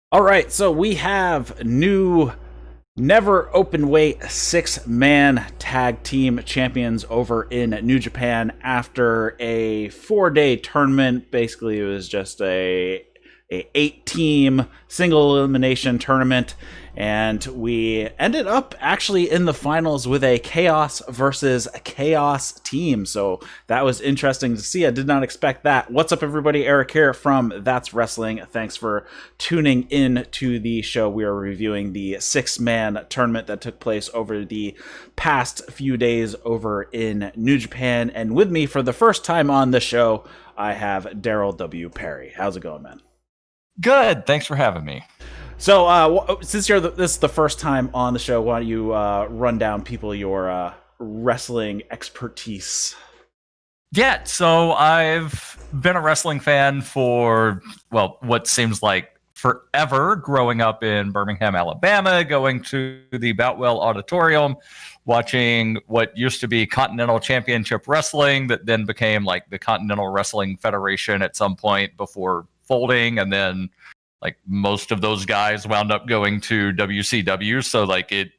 All right, so we have new never open weight 6-man tag team champions over in New Japan after a 4-day tournament. Basically, it was just a 8-team single elimination tournament, and we ended up actually in the finals with a chaos versus a chaos team. So that was interesting to see. I did not expect that. What's up, everybody? Eric here from That's Wrestling. Thanks for tuning in to the show. We are reviewing the 6-man tournament that took place over the past few days over in New Japan. And with me for the first time on the show, I have Daryl W. Perry. How's it going, man? Good. Thanks for having me. So, since this is the first time on the show, why don't you run down your wrestling expertise? Yeah, so I've been a wrestling fan for, well, what seems like forever, growing up in Birmingham, Alabama, going to the Boutwell Auditorium, watching what used to be Continental Championship Wrestling that then became like the Continental Wrestling Federation at some point before folding, and then like most of those guys wound up going to WCW. So like a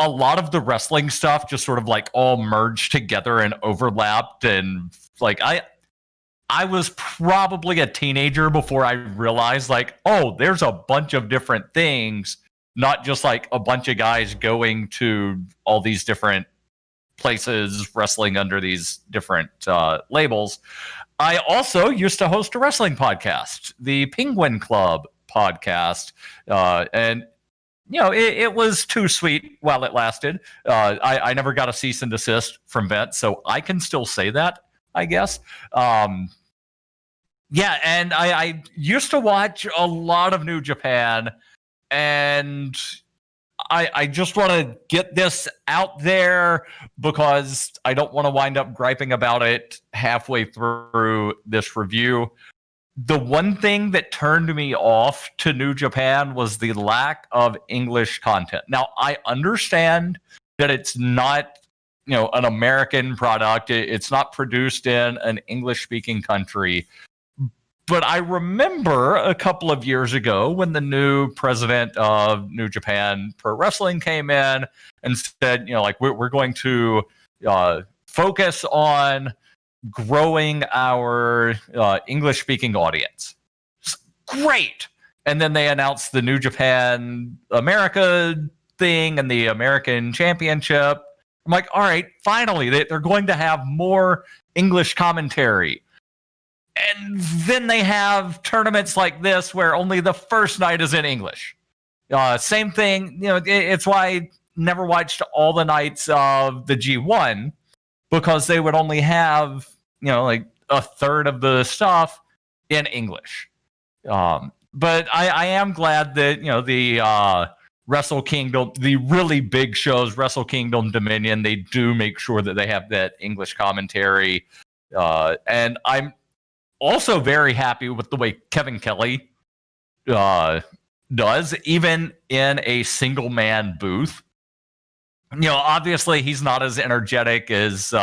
lot of the wrestling stuff just sort of like all merged together and overlapped. And like I was probably a teenager before I realized like, oh, there's a bunch of different things, not just like a bunch of guys going to all these different places wrestling under these different labels. I also used to host a wrestling podcast, the Penguin Club podcast, and you know it was too sweet while it lasted. I never got a cease and desist from Vince, so I can still say that, I guess. Yeah, and I used to watch a lot of New Japan, and I just want to get this out there because I don't want to wind up griping about it halfway through this review. The one thing that turned me off to New Japan was the lack of English content. Now, I understand that it's not, an American product. It's not produced in an English-speaking country. But I remember a couple of years ago when the new president of New Japan Pro Wrestling came in and said, we're going to focus on growing our English-speaking audience. Great. And then they announced the New Japan America thing and the American Championship. I'm like, all right, finally, they're going to have more English commentary. And then they have tournaments like this where only the first night is in English. Same thing, it's why I never watched all the nights of the G1 because they would only have, like a third of the stuff in English. But I am glad that, the Wrestle Kingdom, the really big shows, Wrestle Kingdom, Dominion, they do make sure that they have that English commentary. And I'm also very happy with the way Kevin Kelly does, even in a single man booth. Obviously he's not as energetic as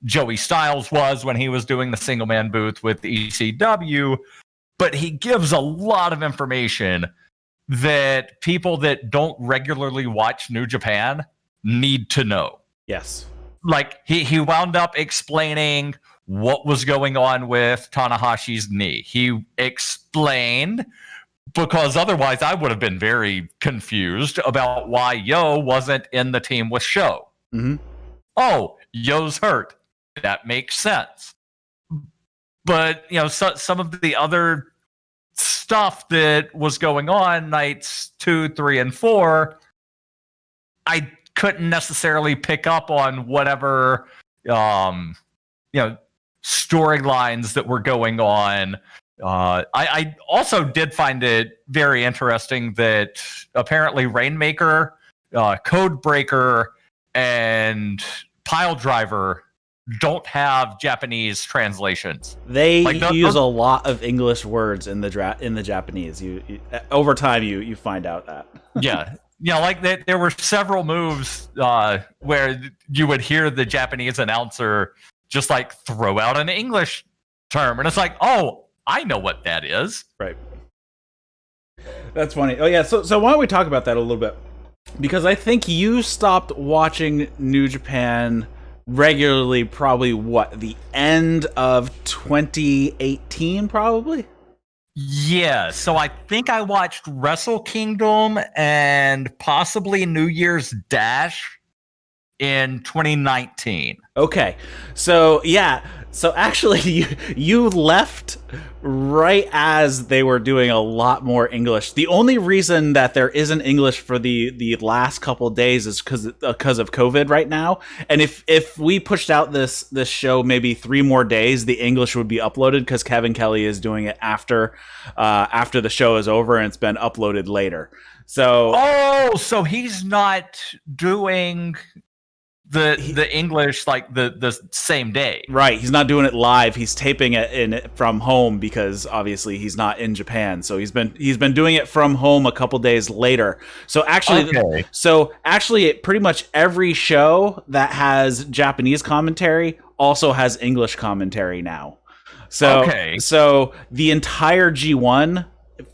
Joey Styles was when he was doing the single man booth with ECW, but he gives a lot of information that people that don't regularly watch New Japan need to know. Yes. Like he wound up explaining what was going on with Tanahashi's knee. He explained, because otherwise I would have been very confused about why Yo wasn't in the team with Sho. Mm-hmm. Oh, Yo's hurt. That makes sense. But, some of the other stuff that was going on nights 2, 3, and 4, I couldn't necessarily pick up on whatever, storylines that were going on. I also did find it very interesting that apparently Rainmaker, Codebreaker, and Pile Driver don't have Japanese translations. They use a lot of English words in the Japanese. You over time you find out that. Yeah. Like there were several moves where you would hear the Japanese announcer just like throw out an English term, and it's like, oh, I know what that is. Right. That's funny. Oh yeah, so why don't we talk about that a little bit? Because I think you stopped watching New Japan regularly probably the end of 2018 probably? Yeah, so I think I watched Wrestle Kingdom and possibly New Year's Dash in 2019. Okay. So, yeah. So actually you left right as they were doing a lot more English. The only reason that there isn't English for the last couple of days is because of COVID right now. And if we pushed out this show maybe 3 more days, the English would be uploaded because Kevin Kelly is doing it after the show is over and it's been uploaded later. So so he's not doing the English like the same day. Right, he's not doing it live. He's taping it from home because obviously he's not in Japan. So he's been doing it from home a couple days later. So actually pretty much every show that has Japanese commentary also has English commentary now. So the entire G1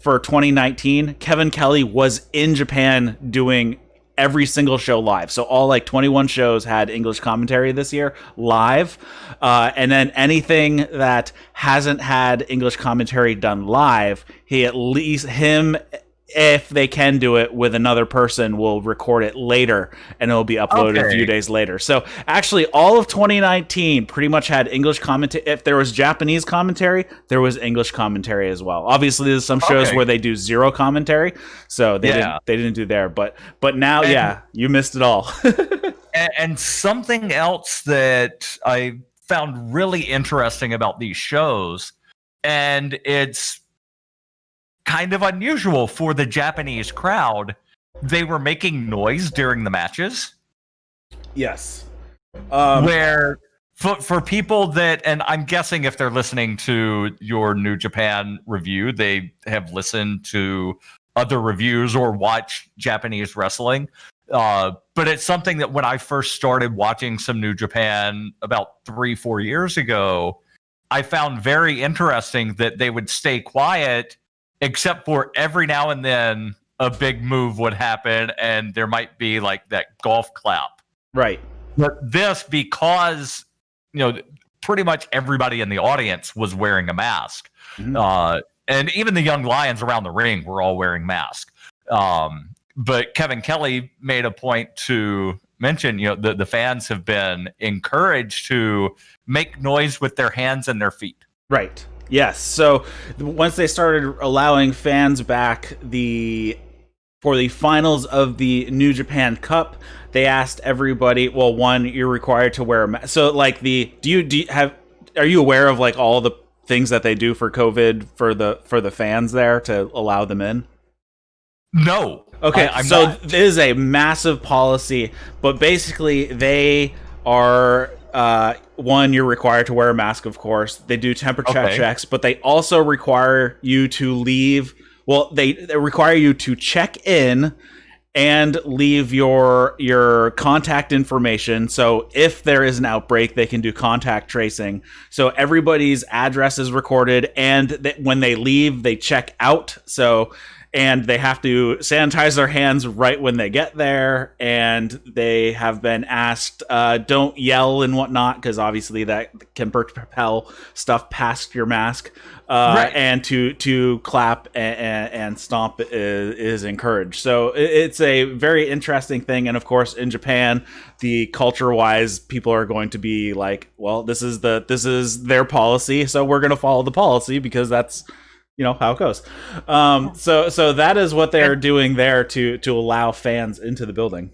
for 2019, Kevin Kelly was in Japan doing every single show live. So all like 21 shows had English commentary this year live. And then anything that hasn't had English commentary done live, if they can do it with another person, will record it later and it'll be uploaded a few days later. So actually all of 2019 pretty much had English commentary. If there was Japanese commentary, there was English commentary as well. Obviously there's some shows where they do zero commentary, so they didn't do there, but now you missed it all. And something else that I found really interesting about these shows, and it's kind of unusual for the Japanese crowd, they were making noise during the matches. Yes. Where for people that, and I'm guessing if they're listening to your New Japan review, they have listened to other reviews or watched Japanese wrestling. But it's something that when I first started watching some New Japan about 3-4 years ago, I found very interesting that they would stay quiet except for every now and then a big move would happen and there might be like that golf clap. Right. But this, because, pretty much everybody in the audience was wearing a mask. Mm-hmm. And even the young lions around the ring were all wearing masks. But Kevin Kelly made a point to mention, the fans have been encouraged to make noise with their hands and their feet. Right. Yes. So once they started allowing fans back for the finals of the New Japan Cup, they asked everybody. Well, one, you're required to wear a mask. So, like are you aware of like all the things that they do for COVID for the fans there to allow them in? No. Okay. So this is a massive policy, but basically they are. One, you're required to wear a mask, of course. They do temperature checks, but they also require you to leave. Well, they require you to check in and leave your contact information. So if there is an outbreak, they can do contact tracing. So everybody's address is recorded, and when they leave, they check out. And they have to sanitize their hands right when they get there. And they have been asked, don't yell and whatnot, because obviously that can propel stuff past your mask. Right. And to clap and stomp is encouraged. So it's a very interesting thing. And of course, in Japan, the culture-wise, people are going to be like, well, this is their policy, so we're going to follow the policy because that's how it goes. So that is what they're doing there to allow fans into the building.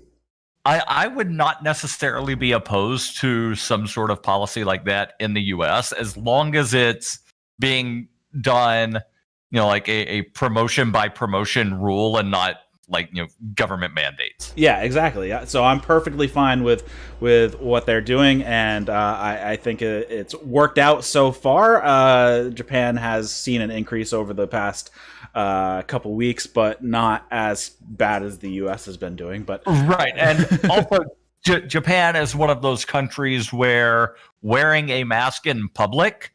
I would not necessarily be opposed to some sort of policy like that in the US, as long as it's being done, like a promotion by promotion rule and not like government mandates. Yeah, exactly. So I'm perfectly fine with what they're doing, and I think it's worked out so far. Japan has seen an increase over the past couple weeks, but not as bad as the U.S. has been doing. But right, and also Japan is one of those countries where wearing a mask in public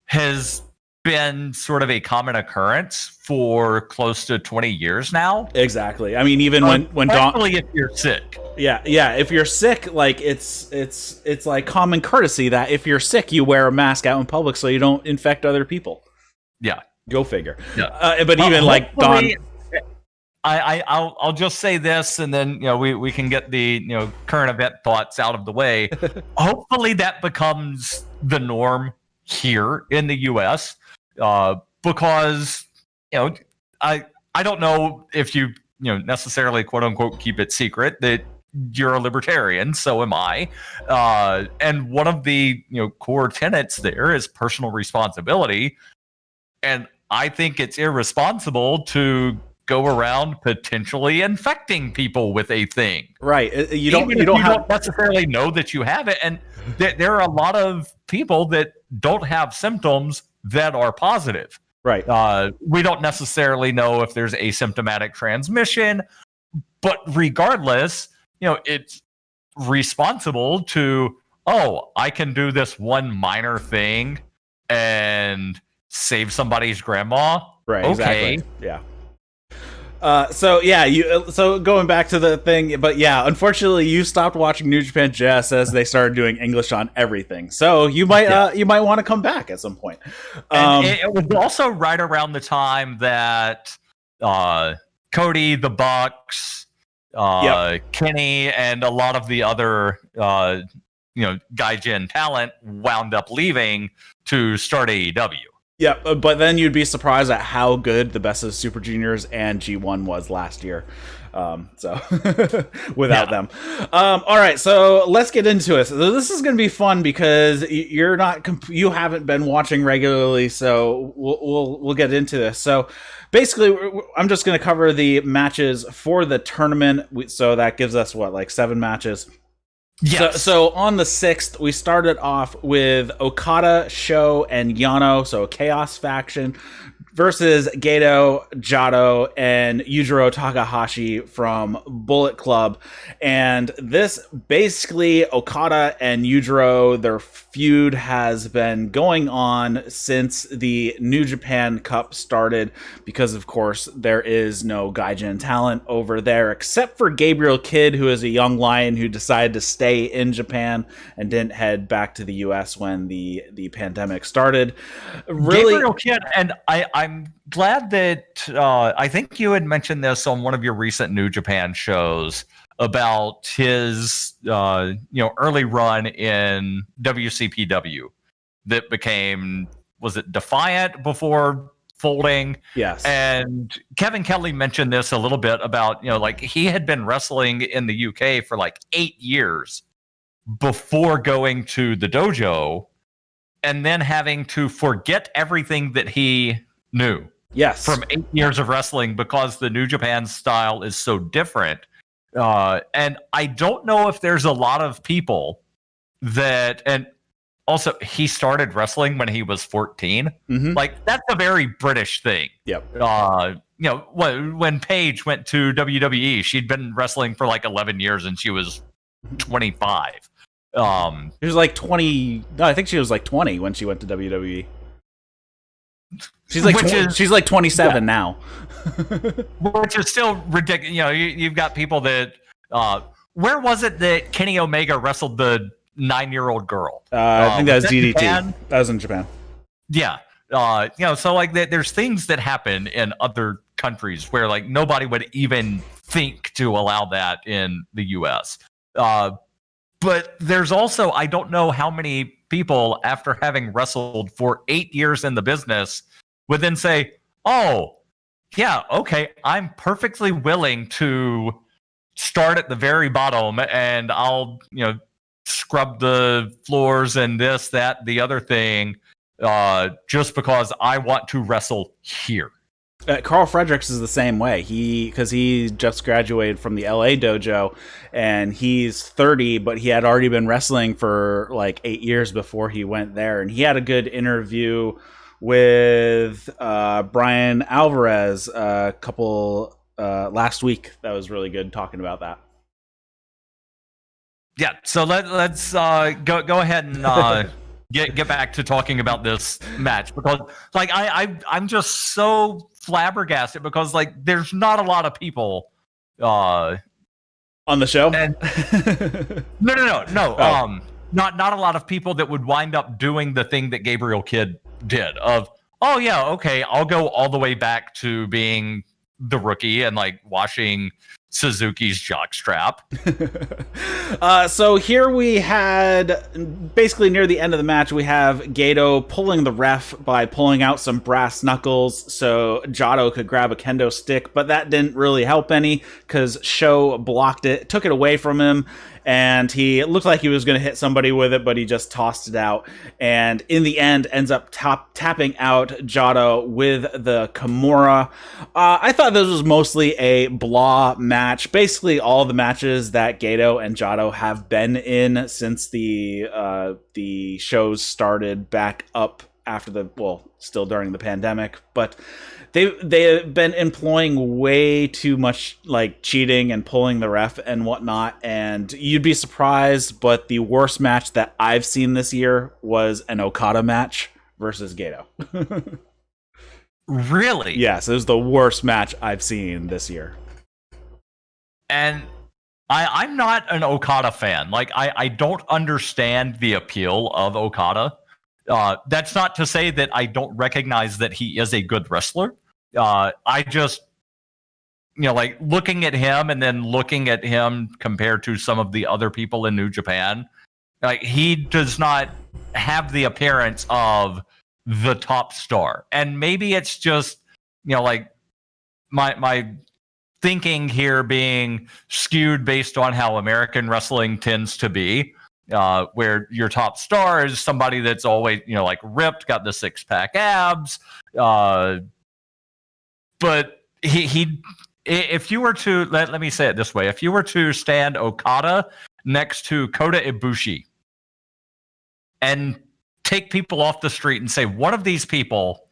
has been sort of a common occurrence for close to 20 years now. Exactly. I mean, even when especially if you're sick. Yeah. If you're sick, like it's like common courtesy that if you're sick, you wear a mask out in public so you don't infect other people. Yeah. Go figure. Yeah. But even like Don. I'll just say this, and then we can get the current event thoughts out of the way. Hopefully that becomes the norm here in the U.S. Because I don't know if you necessarily quote unquote keep it secret that you're a libertarian, so am I, and one of the core tenets there is personal responsibility, and I think it's irresponsible to go around potentially infecting people with a thing. Right. You don't necessarily know that you have it, and there are a lot of people that don't have symptoms that are positive. Right. We don't necessarily know if there's asymptomatic transmission, but regardless, it's responsible to, I can do this one minor thing and save somebody's grandma. Right. Okay. Exactly. Yeah. So going back to the thing, but yeah, unfortunately, you stopped watching New Japan just as they started doing English on everything. So you might want to come back at some point. And it was also right around the time that Cody, the Bucks, Kenny, and a lot of the other Gaijin talent wound up leaving to start AEW. Yeah, but then you'd be surprised at how good the Best of Super Juniors and G1 was last year. So without them. All right, so let's get into it. So this is going to be fun because you haven't been watching regularly, so we'll get into this. So basically, I'm just going to cover the matches for the tournament. So that gives us 7 matches. Yes. So on the 6th, we started off with Okada, Sho, and Yano, so a Chaos faction, versus Gedo, Jado, and Yujiro Takahashi from Bullet Club. And this basically, Okada and Yujiro, their feud has been going on since the New Japan Cup started, because of course there is no Gaijin talent over there except for Gabriel Kidd, who is a young lion who decided to stay in Japan and didn't head back to the US when the pandemic started. Really, Gabriel Kidd, and I'm glad that I think you had mentioned this on one of your recent New Japan shows about his early run in WCPW that became, was it Defiant before folding? Yes. And Kevin Kelly mentioned this a little bit about he had been wrestling in the UK for 8 years before going to the dojo, and then having to forget everything that he knew. Yes. From 8 years of wrestling, because the New Japan style is so different. And I don't know if there's a lot of people that, and also he started wrestling when he was 14. Mm-hmm. That's a very British thing. Yep. When Paige went to WWE, she'd been wrestling for 11 years and she was 25. She was 20. No, I think she was 20 when she went to WWE. She's she's 27 now. Which is still ridiculous. You've got people that where was it that Kenny Omega wrestled the 9-year-old girl? I think that was DDT. Japan? That was in Japan. Yeah. So there's things that happen in other countries where nobody would even think to allow that in the US. But there's also, I don't know how many people, after having wrestled for 8 years in the business, would then say, oh, yeah, okay, I'm perfectly willing to start at the very bottom and I'll, scrub the floors and this, that, the other thing, just because I want to wrestle here. Carl Fredericks is the same way. Because he just graduated from the LA dojo, and he's 30, but he had already been wrestling for 8 years before he went there. And he had a good interview with Brian Alvarez a couple last week. That was really good, talking about that. Yeah, so let's go ahead and get back to talking about this match, because like I'm just so flabbergasted, because like there's not a lot of people on the show. And no. Oh. Not a lot of people that would wind up doing the thing that Gabriel Kidd did of, oh yeah, okay, I'll go all the way back to being the rookie and like washing Suzuki's jockstrap. So here we had, basically near the end of the match, we have Gedo pulling the ref by pulling out some brass knuckles so Jado could grab a kendo stick, but that didn't really help any because Sho blocked it, took it away from him, and he looked like he was going to hit somebody with it, but he just tossed it out. And in the end, ends up tapping out Jado with the Kimura. I thought this was mostly a blah match. Basically, all the matches that Gedo and Jado have been in since the shows started back up after still during the pandemic, but they've been employing way too much like cheating and pulling the ref and whatnot, and you'd be surprised, but the worst match that I've seen this year was an Okada match versus Gedo. Really? Yes, it was the worst match I've seen this year. And I'm not an Okada fan. Like I don't understand the appeal of Okada. That's not to say that I don't recognize that he is a good wrestler. I just, like looking at him and then looking at him compared to some of the other people in New Japan, like he does not have the appearance of the top star. And maybe it's just, like my thinking here being skewed based on how American wrestling tends to be. Where your top star is somebody that's always, like ripped, got the 6-pack abs. But he if you were to, let me say it this way, if you were to stand Okada next to Kota Ibushi and take people off the street and say, one of these people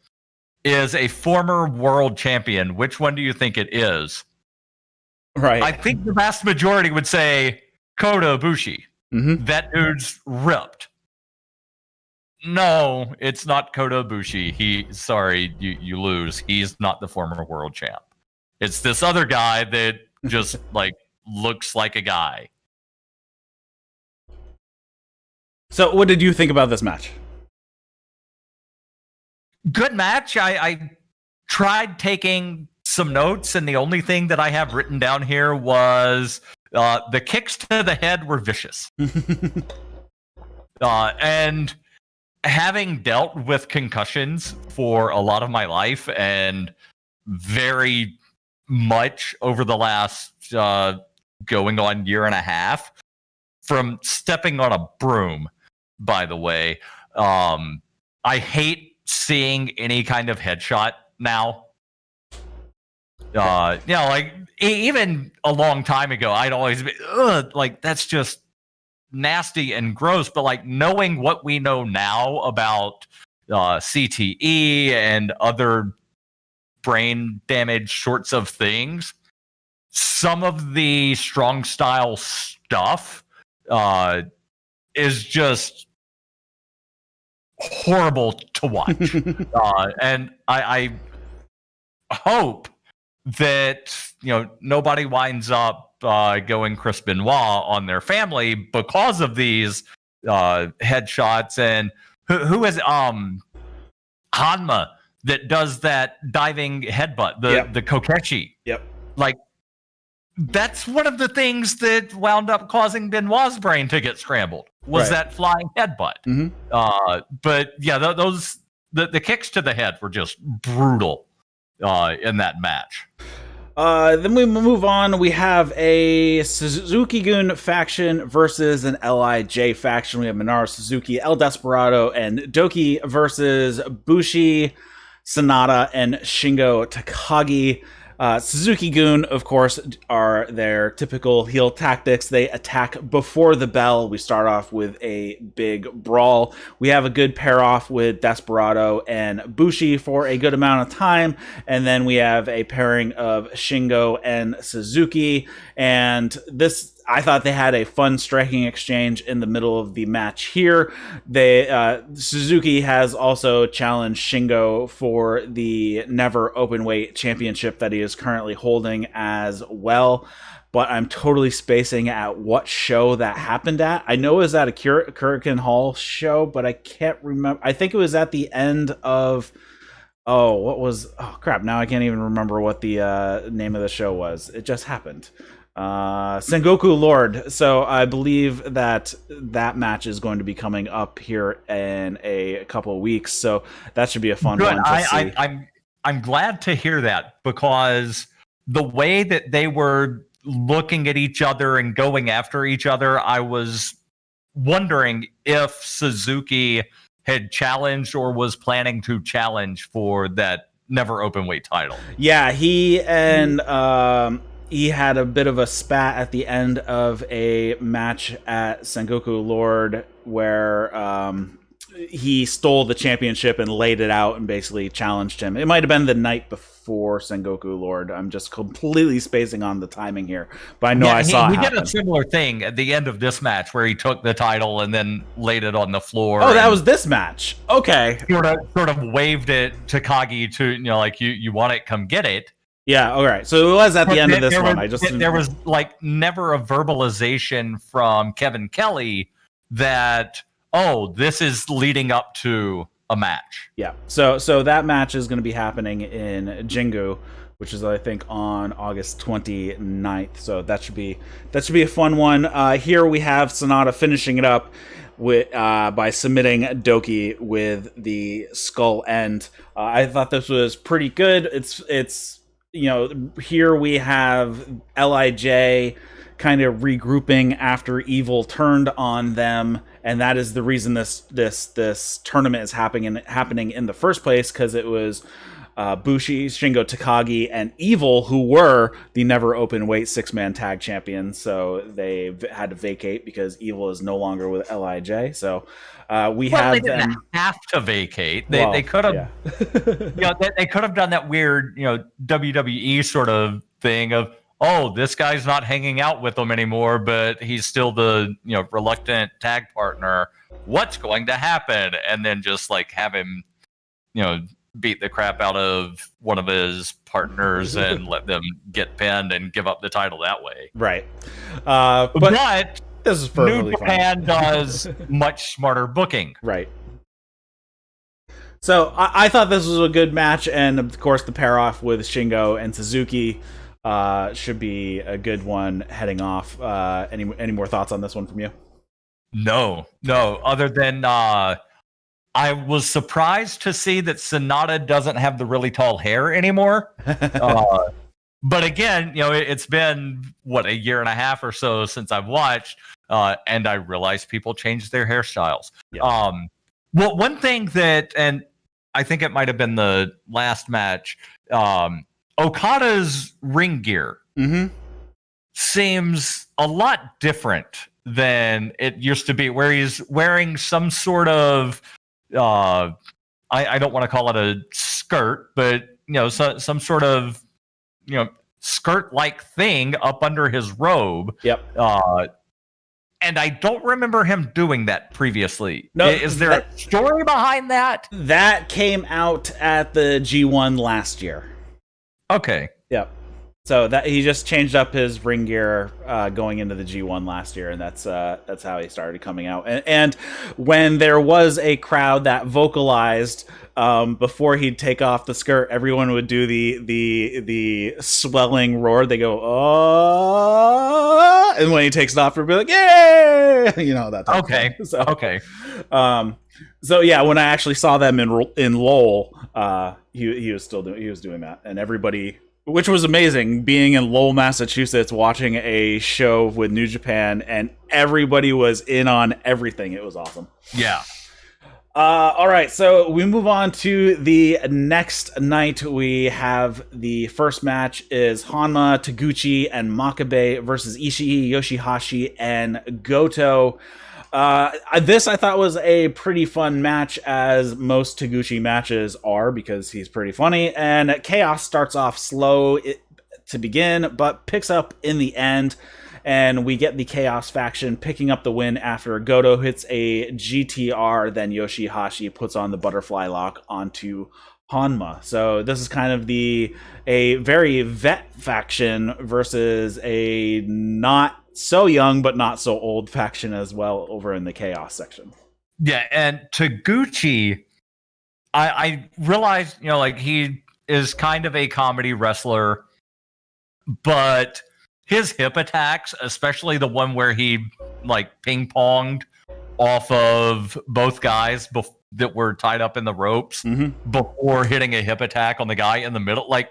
is a former world champion, which one do you think it is? Right. I think the vast majority would say Kota Ibushi. Mm-hmm. That dude's ripped. No, it's not Kota Ibushi. Sorry, you lose. He's not the former world champ. It's this other guy that just like looks like a guy. So what did you think about this match? Good match. I tried taking some notes, and the only thing that I have written down here was the kicks to the head were vicious. And having dealt with concussions for a lot of my life, and very much over the last going on year and a half, from stepping on a broom, by the way, I hate seeing any kind of headshot now. Like even a long time ago, I'd always be like, that's just nasty and gross. But like knowing what we know now about CTE and other brain damage sorts of things, some of the strong style stuff is just horrible to watch. And I hope that nobody winds up going Chris Benoit on their family because of these headshots. And who is Honma that does that diving headbutt, the Kokeshi. Yep. Like that's one of the things that wound up causing Benoit's brain to get scrambled, was that flying headbutt. Mm-hmm. But yeah, the kicks to the head were just brutal in that match. Then we move on. We have a Suzuki-gun faction versus an LIJ faction. We have Minoru Suzuki, El Desperado, and Douki versus Bushi, Sanada, and Shingo Takagi. Suzuki-gun, of course, are their typical heel tactics. They attack before the bell. We start off with a big brawl. We have a good pair-off with Desperado and Bushi for a good amount of time. And then we have a pairing of Shingo and Suzuki. And this I thought they had a fun striking exchange in the middle of the match here. They Suzuki has also challenged Shingo for the Never Openweight Championship that he is currently holding as well. But I'm totally spacing at what show that happened at. I know it was at a Kurikan Hall show, but I can't remember. I think it was at the end of... Oh, crap. Now I can't even remember what the name of the show was. It just happened. Sengoku Lord. So I believe that match is going to be coming up here in a couple of weeks. So that should be a fun one to see. I'm glad to hear that, because the way that they were looking at each other and going after each other, I was wondering if Suzuki had challenged or was planning to challenge for that Never Openweight title. Yeah, he had a bit of a spat at the end of a match at Sengoku Lord where he stole the championship and laid it out and basically challenged him. It might have been the night before Sengoku Lord. I'm just completely spacing on the timing here, but I know I saw it happen. He did a similar thing at the end of this match where he took the title and then laid it on the floor. Oh, that was this match. Okay. Sort of waved it to Takagi to, like, you want it, come get it. Yeah, all right. So it was at the end of this one. There was like never a verbalization from Kevin Kelly that, oh, this is leading up to a match. Yeah. So that match is going to be happening in Jingu, which is, I think, on August 29th. So that should be a fun one. Here we have Sanada finishing it up with by submitting Douki with the skull end. I thought this was pretty good. It's here we have LIJ kind of regrouping after Evil turned on them, and that is the reason this tournament is happening in the first place, because it was Bushi, Shingo, Takagi, and Evil who were the Never Openweight 6-man tag champions. So they had to vacate because Evil is no longer with LIJ. So they didn't have to vacate. They could have, they could have done that weird, WWE sort of thing of, oh, this guy's not hanging out with them anymore, but he's still the reluctant tag partner. What's going to happen? And then just like have him, beat the crap out of one of his partners and let them get pinned and give up the title that way. Right. But this is New Japan does much smarter booking. Right. So I thought this was a good match, and of course the pair off with Shingo and Suzuki should be a good one heading off. Any more thoughts on this one from you? No. Other than I was surprised to see that Sanada doesn't have the really tall hair anymore. But again, it's been a year and a half or so since I've watched, and I realized people change their hairstyles. Yeah. Well, one thing that, and I think it might have been the last match, Okada's ring gear seems a lot different than it used to be, where he's wearing some sort of I don't want to call it a skirt, but some sort of skirt-like thing up under his robe. Yep. And I don't remember him doing that previously. No, is there a story behind that? That came out at the G1 last year. Okay. Yep. So that he just changed up his ring gear going into the G1 last year, and that's how he started coming out. And when there was a crowd that vocalized before he'd take off the skirt, everyone would do the swelling roar. They go, oh, and when he takes it off, they'll be like, yay, that type of thing. So, okay. So yeah, when I actually saw them in Lowell, he was doing that, and everybody. Which was amazing, being in Lowell, Massachusetts, watching a show with New Japan, and everybody was in on everything. It was awesome. Yeah. All right, so we move on to the next night. We have the first match is Honma, Taguchi, and Makabae versus Ichii, Yoshi-Hashi, and Goto. This I thought was a pretty fun match, as most Taguchi matches are, because he's pretty funny, and Chaos starts off slow to begin, but picks up in the end, and we get the Chaos faction picking up the win after Goto hits a GTR, then Yoshi-Hashi puts on the butterfly lock onto Honma. So this is kind of a very vet faction versus a not so young but not so old faction as well over in the Chaos section. Yeah, and Taguchi, I realized, like, he is kind of a comedy wrestler, but his hip attacks, especially the one where he like ping-ponged off of both guys that were tied up in the ropes before hitting a hip attack on the guy in the middle, like,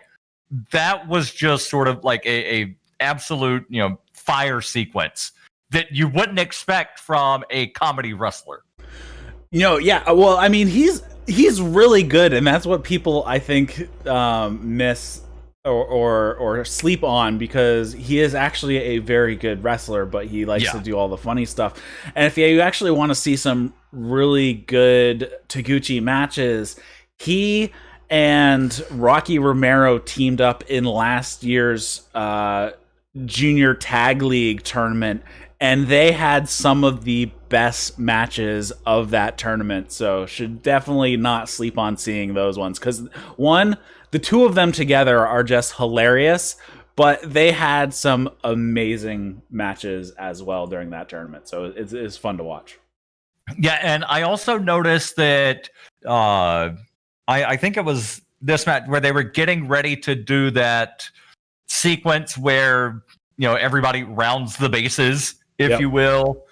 that was just sort of like a absolute, fire sequence that you wouldn't expect from a comedy wrestler. Yeah. Well, I mean, he's really good, and that's what people, I think, miss or sleep on, because he is actually a very good wrestler, but he likes to do all the funny stuff. And if you actually want to see some really good Taguchi matches, he and Rocky Romero teamed up in last year's Junior Tag League tournament, and they had some of the best matches of that tournament. So should definitely not sleep on seeing those ones, because the two of them together are just hilarious, but they had some amazing matches as well during that tournament. So it's fun to watch. Yeah, and I also noticed that I think it was this match where they were getting ready to do that sequence where everybody rounds the bases, if you will.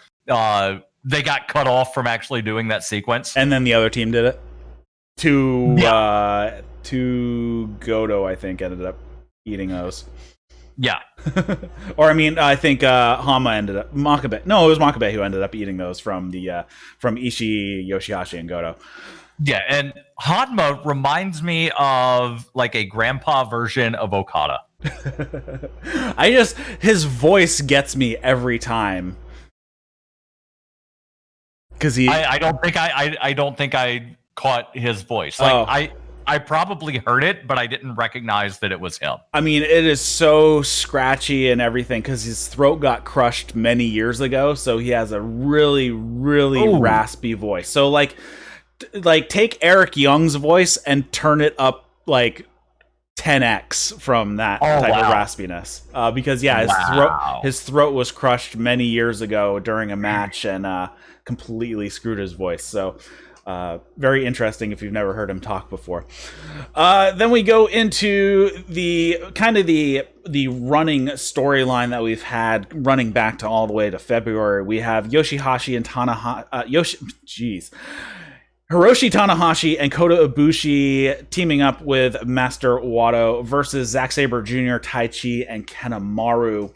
They got cut off from actually doing that sequence, and then the other team did it to Goto, I think, ended up eating those. Yeah. Or I mean, I think Honma ended up Makabae. No, it was Makabae who ended up eating those from Ichii, Yoshi-Hashi, and Goto. Yeah, and Honma reminds me of like a grandpa version of Okada. His voice gets me every time. Because I don't think I caught his voice. Like, I probably heard it, but I didn't recognize that it was him. I mean, it is so scratchy and everything because his throat got crushed many years ago, so he has a really, really raspy voice. So like take Eric Young's voice and turn it up like 10x from that type of raspiness. Because his throat was crushed many years ago during a match and completely screwed his voice. So very interesting if you've never heard him talk before. Then we go into the running storyline that we've had running back to all the way to February. We have Yoshi-Hashi and Hiroshi Tanahashi and Kota Ibushi teaming up with Master Wato versus Zack Sabre Jr., Taichi, and Kanemaru.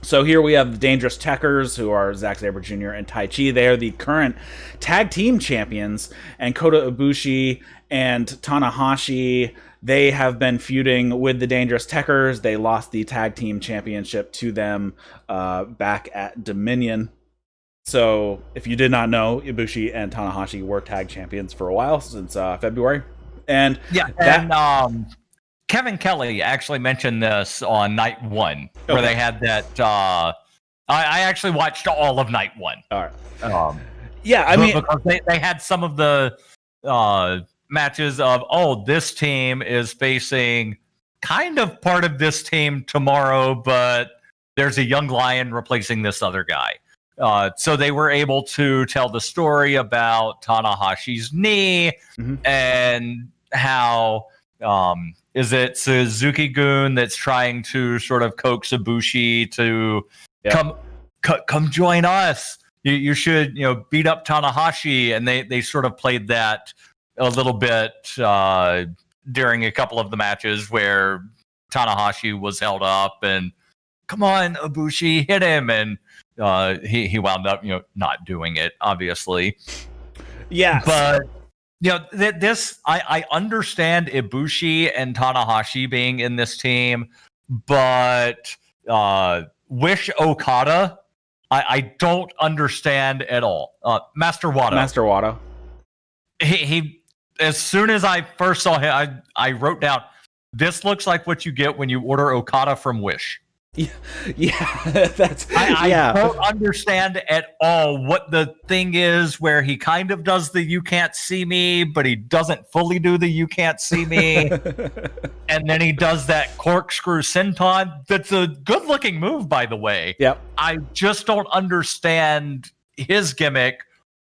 So here we have the Dangerous Tekkers, who are Zack Sabre Jr. and Taichi. They are the current tag team champions. And Kota Ibushi and Tanahashi, they have been feuding with the Dangerous Tekkers. They lost the tag team championship to them back at Dominion. So if you did not know, Ibushi and Tanahashi were tag champions for a while, since February. And Kevin Kelly actually mentioned this on night one, where they had that. I actually watched all of night one. All right. Because they had some of the matches of, this team is facing kind of part of this team tomorrow, but there's a young lion replacing this other guy. So they were able to tell the story about Tanahashi's knee and how is it Suzuki-gun that's trying to sort of coax Ibushi to come join us. You should beat up Tanahashi, and they sort of played that a little bit during a couple of the matches where Tanahashi was held up and come on Ibushi, hit him, and he wound up not doing it, obviously. Yeah, but this I understand Ibushi and Tanahashi being in this team, but Wish Okada, I don't understand at all. Master Wato. He as soon as I first saw him, I wrote down, this looks like what you get when you order Okada from Wish. Yeah, that's I don't understand at all what the thing is where he kind of does the "you can't see me," but he doesn't fully do the "you can't see me," and then he does that corkscrew senton. That's a good-looking move, by the way. Yep. I just don't understand his gimmick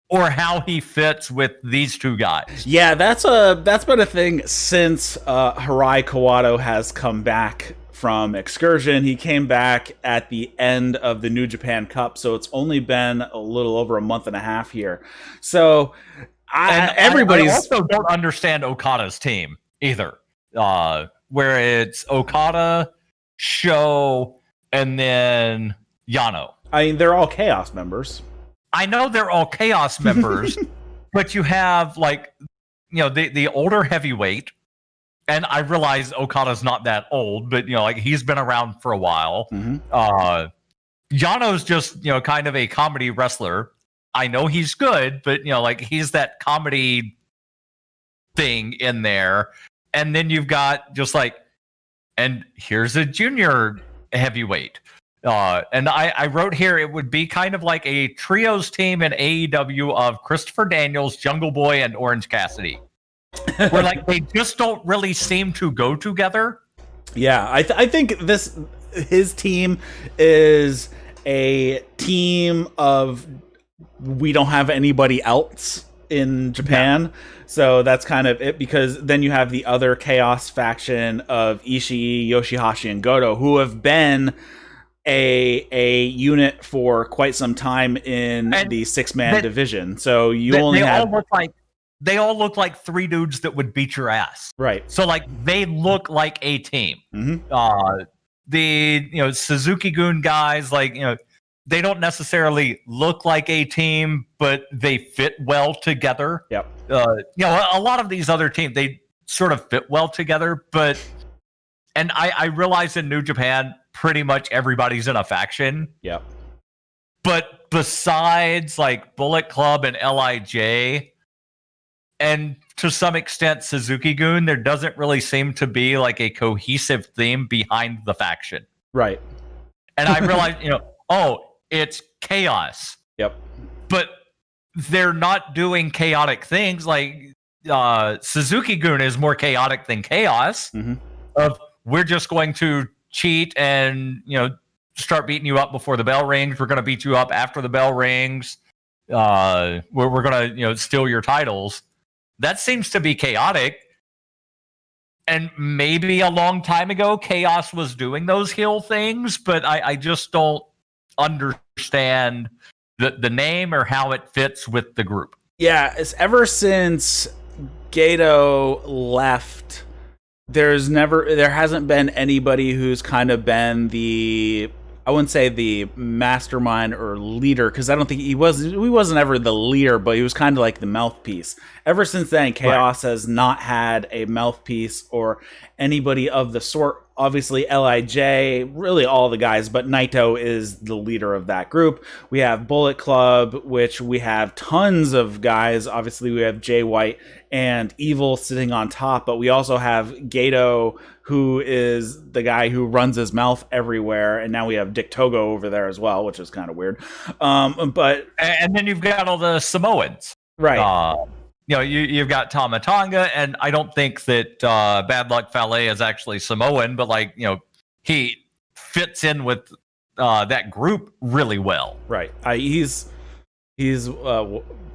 or how he fits with these two guys. Yeah, that's been a thing since Hirai Kawato has come back from excursion. He came back at the end of the New Japan Cup, so it's only been a little over a month and a half here. So everybody's I also don't understand Okada's team either, where it's Okada, Sho, and then Yano. I mean, they're all Chaos members. I know they're all Chaos members, but you have the older heavyweight. And I realize Okada's not that old, but he's been around for a while. Mm-hmm. Yano's just kind of a comedy wrestler. I know he's good, but he's that comedy thing in there. And then you've got and here's a junior heavyweight. And I wrote here it would be kind of like a trios team in AEW of Christopher Daniels, Jungle Boy, and Orange Cassidy. Where they just don't really seem to go together. Yeah, I think his team is a team of we don't have anybody else in Japan. Yeah. So that's kind of it, because then you have the other Chaos faction of Ichii, Yoshi-Hashi, and Goto, who have been a unit for quite some time in the 6-man division. So they all look like three dudes that would beat your ass. Right. So they look like a team. Mm-hmm. The Suzuki-gun guys, they don't necessarily look like a team, but they fit well together. Yep. A lot of these other teams, they sort of fit well together, and I realize in New Japan, pretty much everybody's in a faction. Yep. But besides Bullet Club and LIJ, and to some extent Suzuki-gun, there doesn't really seem to be a cohesive theme behind the faction. Right. And I realized, it's chaos. Yep. But they're not doing chaotic things. Suzuki-gun is more chaotic than chaos. Mm-hmm. Of we're just going to cheat and start beating you up before the bell rings. We're going to beat you up after the bell rings. We're going to steal your titles. That seems to be chaotic. And maybe a long time ago, Chaos was doing those heel things, but I just don't understand the name or how it fits with the group. Yeah, it's ever since Gedo left, there hasn't been anybody who's kind of been I wouldn't say the mastermind or leader, because I don't think he wasn't ever the leader, but he was kind of like the mouthpiece. Ever since then, Chaos has not had a mouthpiece or anybody of the sort. Obviously, LIJ, really all the guys, but Naito is the leader of that group. We have Bullet Club, which we have tons of guys. Obviously, we have Jay White and Evil sitting on top, but we also have Gedo, who is the guy who runs his mouth everywhere, and now we have Dick Togo over there as well, which is kind of weird. But then you've got all the Samoans, right? You've got Tama Tonga, and I don't think that Bad Luck Fale is actually Samoan, but he fits in with that group really well. Right. He's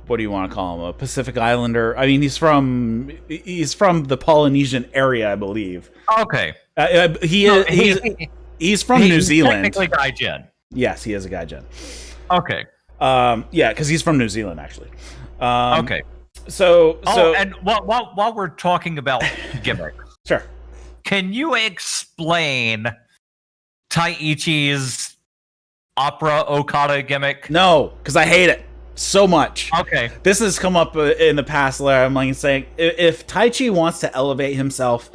what do you want to call him? A Pacific Islander. I mean, he's from the Polynesian area, I believe. Okay. He's from New Zealand. Technically Gaijin. Yes, he is a Gaijin. Okay. Yeah, because he's from New Zealand, actually. Okay. So and while we're talking about gimmicks, sure. Can you explain Taichi's opera Okada gimmick? No, because I hate it so much. Okay. This has come up in the past where I'm saying if Taichi wants to elevate himself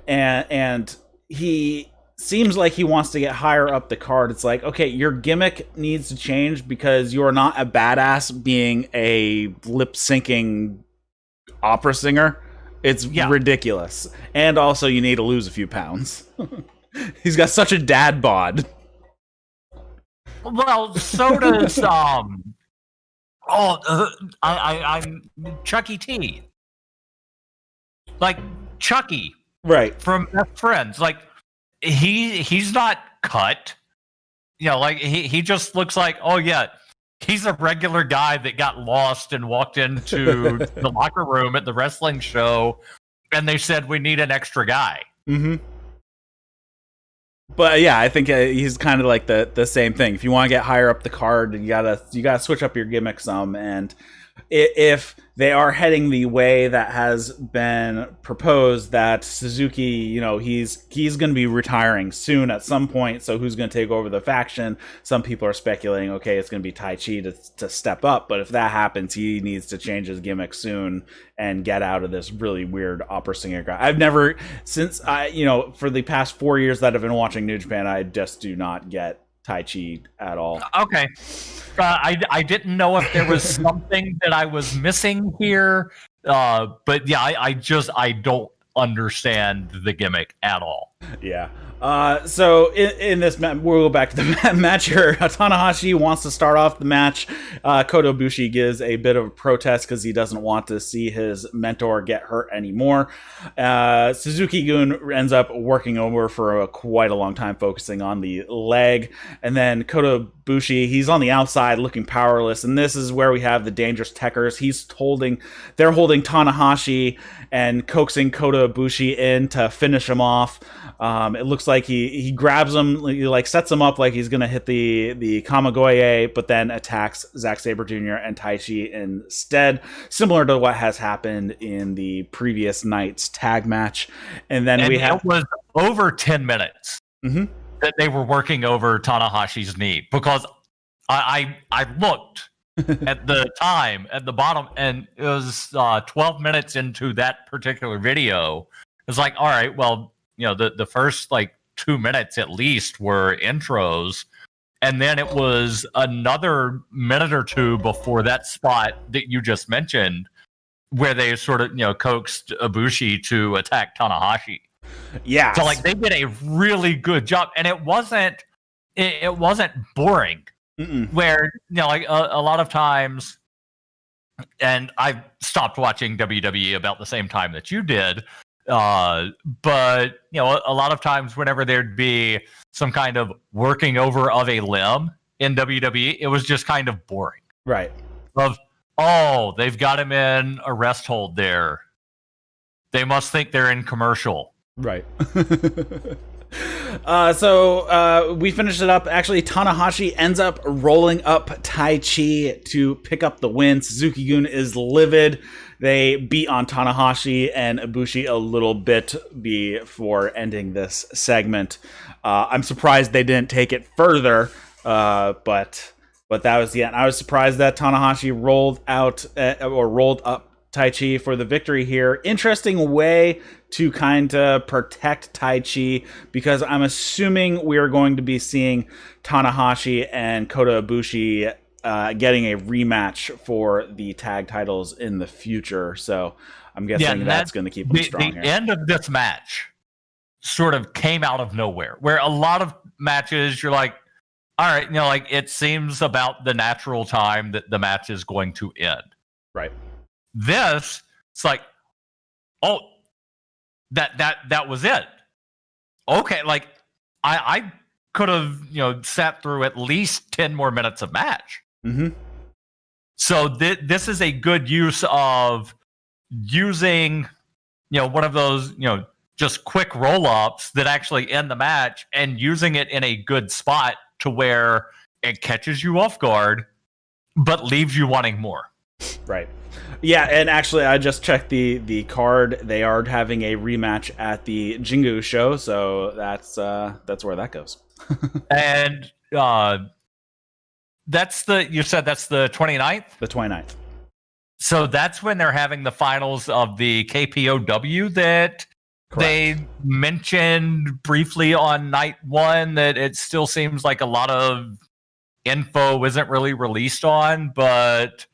and he seems like he wants to get higher up the card, it's okay, your gimmick needs to change because you're not a badass being a lip-syncing opera singer. It's ridiculous. And also you need to lose a few pounds. He's got such a dad bod. Well, so does I'm Chucky T. Like Chucky Right. from Best Friends. Like he's not cut. Like he just looks like, oh yeah, he's a regular guy that got lost and walked into the locker room at the wrestling show, and they said we need an extra guy. Mm-hmm. But yeah, I think he's kind of like the same thing. If you want to get higher up the card, you gotta switch up your gimmick some. And if they are heading the way that has been proposed, that Suzuki, he's going to be retiring soon at some point. So who's going to take over the faction? Some people are speculating, okay, it's going to be Taichi to step up. But if that happens, he needs to change his gimmick soon and get out of this really weird opera singer guy. I've never, since for the past 4 years that I've been watching New Japan, I just do not get Taichi at all. Okay. I didn't know if there was something that I was missing here. But yeah, I don't understand the gimmick at all. Yeah. So in this match, we'll go back to the match here. Tanahashi wants to start off the match. Kota Ibushi gives a bit of a protest because he doesn't want to see his mentor get hurt anymore. Suzuki-gun ends up working over for quite a long time, focusing on the leg. And then Kota Ibushi, he's on the outside looking powerless. And this is where we have the dangerous techers. They're holding Tanahashi and coaxing Kota Ibushi in to finish him off. It looks like he grabs him, he sets him up like he's gonna hit the Kamigoye, but then attacks Zack Sabre Jr. and Taichi instead, similar to what has happened in the previous night's tag match. And then it was over 10 minutes that they were working over Tanahashi's knee, because I looked at the time at the bottom, and it was 12 minutes into that particular video. It's like, all right, well, the first 2 minutes at least were intros, and then it was another minute or two before that spot that you just mentioned, where they sort of coaxed Ibushi to attack Tanahashi. Yeah. So they did a really good job, and it wasn't boring. Mm-mm. Where a lot of times, and I stopped watching WWE about the same time that you did. But a lot of times whenever there'd be some kind of working over of a limb in WWE, it was just kind of boring. Right. They've got him in a rest hold there. They must think they're in commercial. Right. So we finished it up. Actually, Tanahashi ends up rolling up Taichi to pick up the win. Suzuki-gun is livid. They beat on Tanahashi and Ibushi a little bit before ending this segment. I'm surprised they didn't take it further, but that was the end. I was surprised that Tanahashi rolled up Taichi for the victory here. Interesting way to kind of protect Taichi, because I'm assuming we are going to be seeing Tanahashi and Kota Ibushi getting a rematch for the tag titles in the future. So I'm guessing that's going to keep them strong here. The end of this match sort of came out of nowhere, where a lot of matches you're like, all right, it seems about the natural time that the match is going to end. Right. This, it's like, oh, that was it. Okay, I could have sat through at least 10 more minutes of match. Mm-hmm. So this is a good use of using one of those just quick roll-ups that actually end the match, and using it in a good spot to where it catches you off guard but leaves you wanting more. Right. Yeah, and actually, I just checked the card. They are having a rematch at the Jingu show, so that's where that goes. And you said that's the 29th? The 29th. So that's when they're having the finals of the KPOW that Correct. They mentioned briefly on night one, that it still seems like a lot of info isn't really released on, but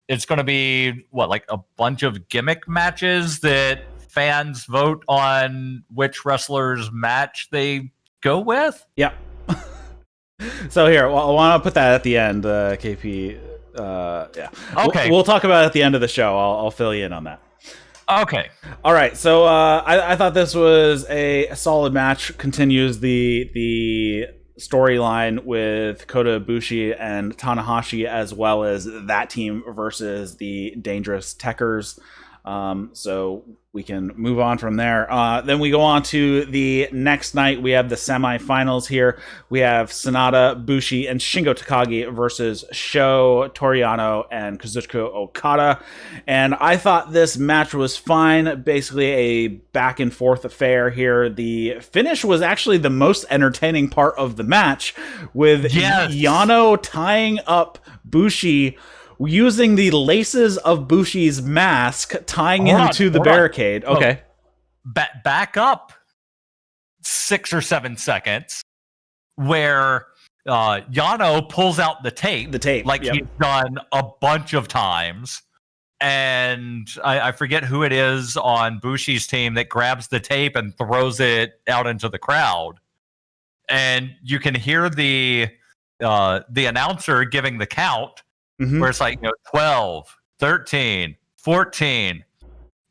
it's going to be a bunch of gimmick matches that fans vote on which wrestlers match they go with. Yep. So here, I want to put that at the end, KP. Yeah. Okay. We'll talk about it at the end of the show. I'll fill you in on that. Okay. All right. So I thought this was a solid match. Continues the storyline with Kota, Bushi, and Tanahashi, as well as that team versus the Dangerous Techers. So we can move on from there. Then we go on to the next night. We have the semifinals here. We have Sanada, Bushi, and Shingo Takagi versus Sho, Toriano, and Kazuchika Okada. And I thought this match was fine. Basically a back and forth affair here. The finish was actually the most entertaining part of the match, with Yano tying up Bushi using the laces of Bushi's mask, tying him to the barricade. Okay. Back up 6 or 7 seconds, where Yano pulls out the tape. Like he's done a bunch of times. And I forget who it is on Bushi's team that grabs the tape and throws it out into the crowd. And you can hear the announcer giving the count. Mm-hmm. Where it's like, 12, 13, 14.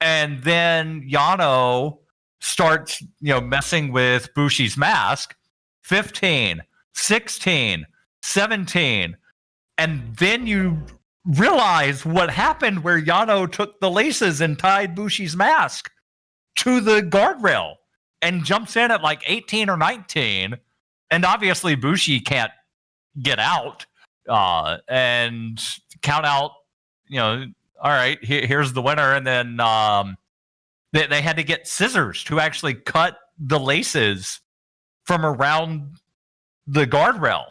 And then Yano starts, messing with Bushi's mask. 15, 16, 17. And then you realize what happened, where Yano took the laces and tied Bushi's mask to the guardrail and jumps in at like 18 or 19. And obviously Bushi can't get out. And count out, all right, here's the winner. And then they had to get scissors to actually cut the laces from around the guardrail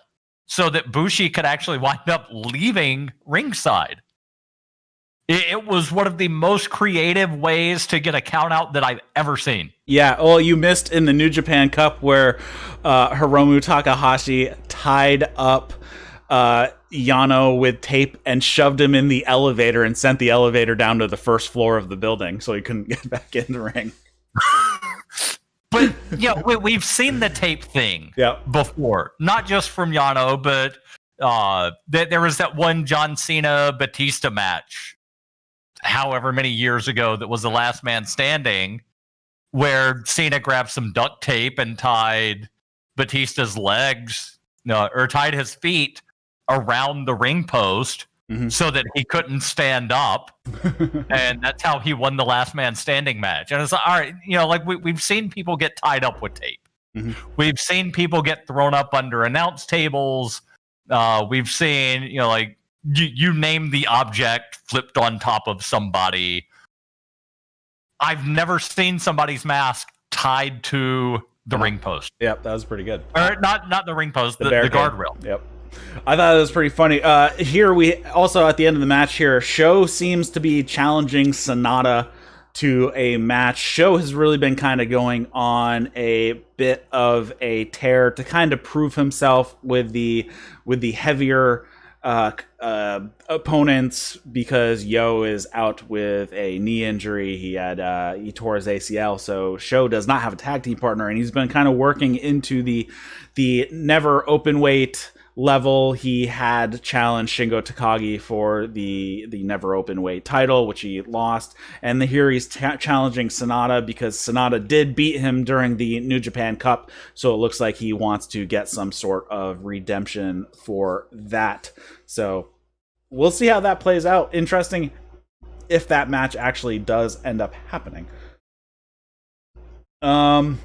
so that Bushi could actually wind up leaving ringside. It was one of the most creative ways to get a count out that I've ever seen. Yeah, well, you missed in the New Japan Cup where Hiromu Takahashi tied up Yano with tape and shoved him in the elevator and sent the elevator down to the first floor of the building so he couldn't get back in the ring. But we've seen the tape thing before, not just from Yano, but there was that one John Cena Batista match however many years ago that was the last man standing, where Cena grabbed some duct tape and tied Batista's legs, or tied his feet around the ring post so that he couldn't stand up. And that's how he won the last man standing match. And it's like, all right, like we've seen people get tied up with tape. We've seen people get thrown up under announce tables. We've seen, like you name the object flipped on top of somebody. I've never seen somebody's mask tied to the ring post. Yep, that was pretty good. Or not the ring post, the guardrail. Yep. I thought it was pretty funny. Here we also, at the end of the match here, Sho seems to be challenging Sanada to a match. Sho has really been kind of going on a bit of a tear to kind of prove himself with the heavier opponents, because Yo is out with a knee injury. He tore his ACL, so Sho does not have a tag team partner, and he's been kind of working into the never Openweight level. He had challenged Shingo Takagi for the never Openweight title, which he lost, and here he's challenging Sanada because Sanada did beat him during the New Japan Cup, so it looks like he wants to get some sort of redemption for that. So we'll see how that plays out. Interesting if that match actually does end up happening. All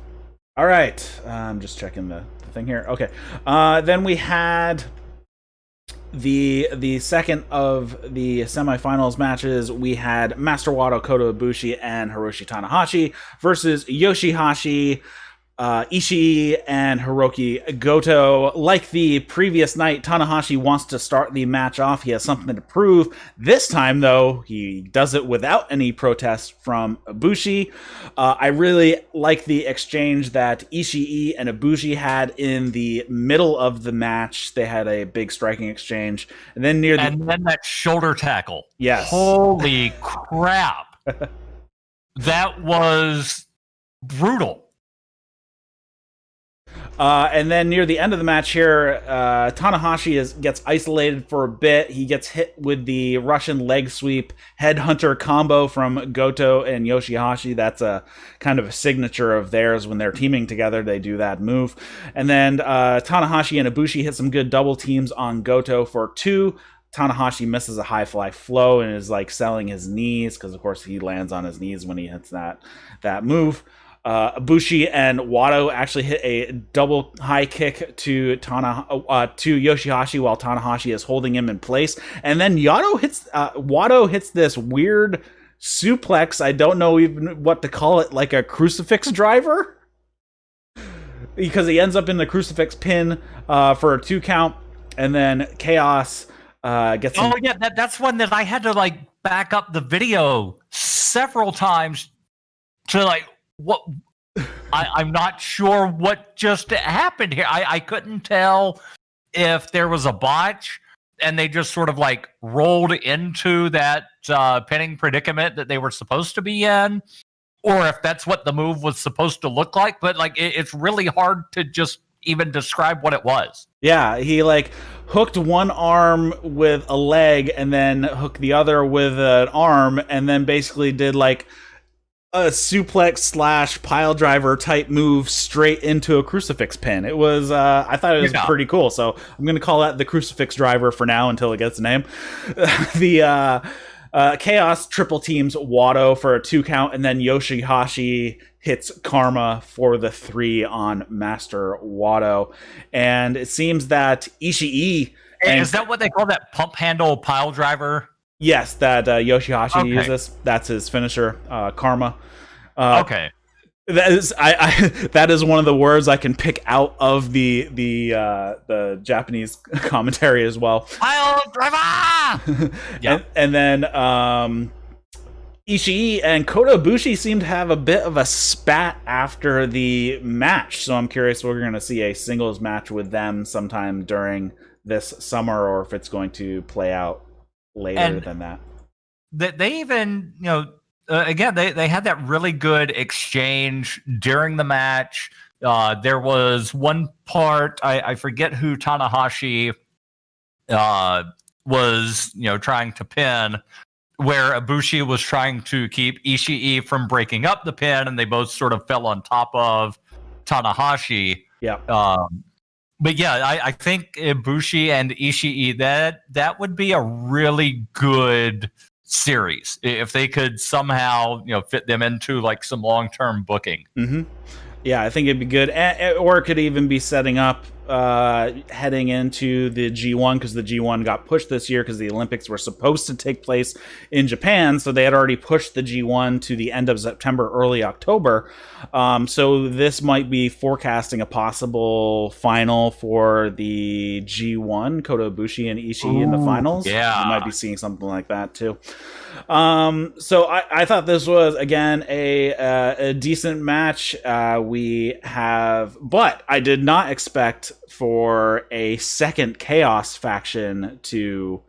right, I'm just checking the thing here. Okay. Then we had the second of the semifinals matches. We had Master Wato, Kota Ibushi, and Hiroshi Tanahashi versus Yoshi-Hashi, Ichii, and Hirooki Goto. Like the previous night, Tanahashi wants to start the match off. He has something to prove. This time, though, he does it without any protest from Ibushi. I really like the exchange that Ishii and Ibushi had in the middle of the match. They had a big striking exchange. And then then that shoulder tackle. Yes. Holy crap. That was brutal. And then near the end of the match here, Tanahashi gets isolated for a bit. He gets hit with the Russian leg sweep headhunter combo from Goto and Yoshi-Hashi. That's a kind of a signature of theirs when they're teaming together. They do that move. And then Tanahashi and Ibushi hit some good double teams on Goto for 2. Tanahashi misses a high fly flow and is like selling his knees because, of course, he lands on his knees when he hits that move. Bushi and Wato actually hit a double high kick to Yoshi-Hashi while Tanahashi is holding him in place, and then Wato hits this weird suplex. I don't know even what to call it, like a crucifix driver, because he ends up in the crucifix pin for a 2 count, and then Chaos gets. Oh yeah, that's one that I had to like back up the video several times to like. What I'm not sure what just happened here. I couldn't tell if there was a botch and they just sort of like rolled into that pinning predicament that they were supposed to be in, or if that's what the move was supposed to look like. But like it's really hard to just even describe what it was. Yeah, he like hooked one arm with a leg and then hooked the other with an arm, and then basically did like a suplex / pile driver type move straight into a crucifix pin. It was, I thought it was pretty cool. So I'm going to call that the crucifix driver for now until it gets a name. The Chaos triple teams Wato for a 2 count, and then Yoshi-Hashi hits Karma for the 3 on Master Wato. And it seems that Ichii... Is that what they call that pump handle pile driver? Yes, that Yoshi-Hashi uses. That's his finisher, Karma. Okay. That is one of the words I can pick out of the Japanese commentary as well. Pile driver! Yeah. And then Ichii and Kota Bushi seem to have a bit of a spat after the match. So I'm curious if we're going to see a singles match with them sometime during this summer, or if it's going to play out later than that. They even, again, they had that really good exchange during the match. There was one part, I forget who Tanahashi was, trying to pin, where Ibushi was trying to keep Ichii from breaking up the pin, and they both sort of fell on top of Tanahashi. Yeah. But yeah, I think Ibushi and Ichii, that would be a really good series if they could somehow fit them into like some long-term booking. Mm-hmm. Yeah, I think it'd be good, or it could even be setting up heading into the G1, because the G1 got pushed this year because the Olympics were supposed to take place in Japan, so they had already pushed the G1 to the end of September, early October. So this might be forecasting a possible final for the G1, Kota Ibushi and Ishii in the finals. Yeah, you might be seeing something like that too. So I thought this was, again, a decent match. But I did not expect for a second Chaos faction to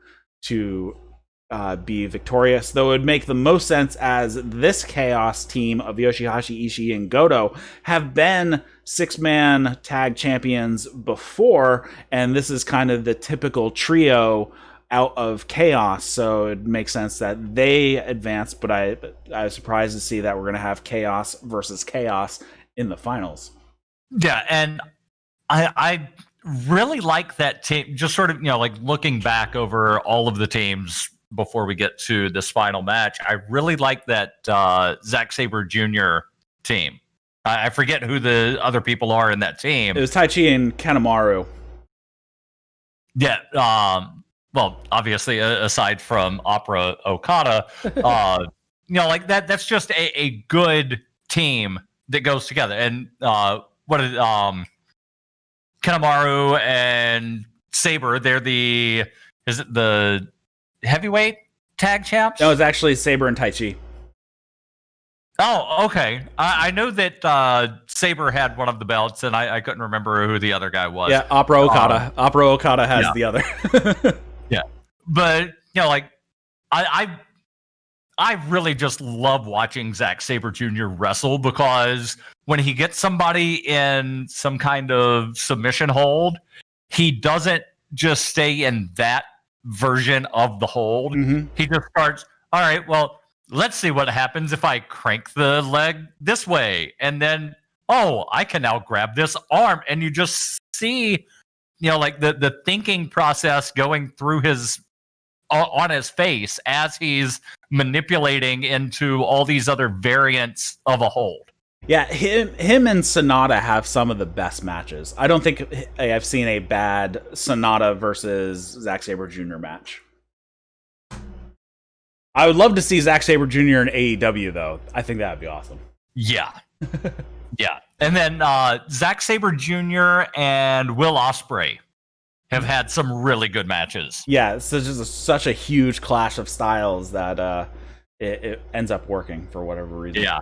be victorious, though it would make the most sense as this Chaos team of Yoshi-Hashi, Ishii, and Goto have been 6-man tag champions before, and this is kind of the typical trio out of Chaos, so it makes sense that they advance, but I was surprised to see that we're going to have Chaos versus Chaos in the finals. Yeah, and I really like that team, just sort of, like looking back over all of the teams before we get to this final match, I really like that Zack Sabre Jr. team. I forget who the other people are in that team. It was Taichi and Kanemaru. Yeah, well, obviously, aside from Opera Okada, like that's just a good team that goes together. And Kanemaru and Sabre, they're the heavyweight tag champs? No, it's actually Sabre and Taichi. Oh, okay. I know that Sabre had one of the belts, and I couldn't remember who the other guy was. Yeah, Opera Okada. Opera Okada has the other. Yeah, but like I I really just love watching Zack Sabre Jr. wrestle, because when he gets somebody in some kind of submission hold, he doesn't just stay in that version of the hold. Mm-hmm. He just starts, all right, well, let's see what happens if I crank the leg this way. And then, oh, I can now grab this arm. And you just see, like the thinking process going through on his face as he's manipulating into all these other variants of a hold. Yeah, him and Sanada have some of the best matches. I don't think I've seen a bad Sanada versus Zack Sabre Jr. match. I would love to see Zack Sabre Jr. in AEW, though. I think that would be awesome. Yeah. Yeah. And then Zack Sabre Jr. and Will Ospreay have had some really good matches. Yeah, it's just such a huge clash of styles that it ends up working for whatever reason. Yeah.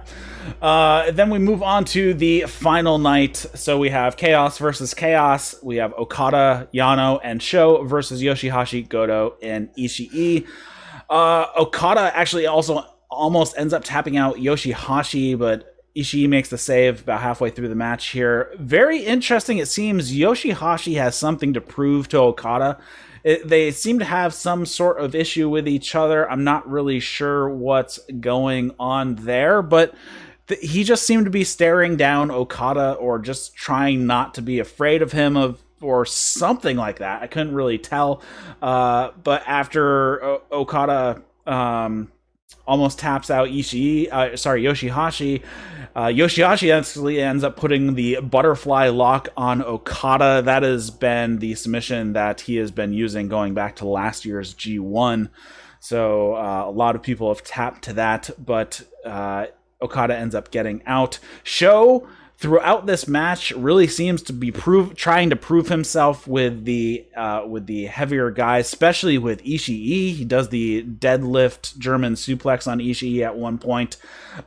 Then we move on to the final night. So we have Chaos versus Chaos. We have Okada, Yano, and Sho versus Yoshi-Hashi, Goto, and Ichii. Okada actually also almost ends up tapping out Yoshi-Hashi, but Ichii makes the save about halfway through the match here. Very interesting. It seems Yoshi-Hashi has something to prove to Okada. They seem to have some sort of issue with each other. I'm not really sure what's going on there, but he just seemed to be staring down Okada, or just trying not to be afraid of him, or something like that. I couldn't really tell. But after Okada almost taps out Yoshi-Hashi, Yoshi-Hashi actually ends up putting the butterfly lock on Okada. That has been the submission that he has been using going back to last year's G1. So a lot of people have tapped to that, but Okada ends up getting out. Sho, throughout this match, really seems to be trying to prove himself with the heavier guys, especially with Ichii. He does the deadlift German suplex on Ichii at one point.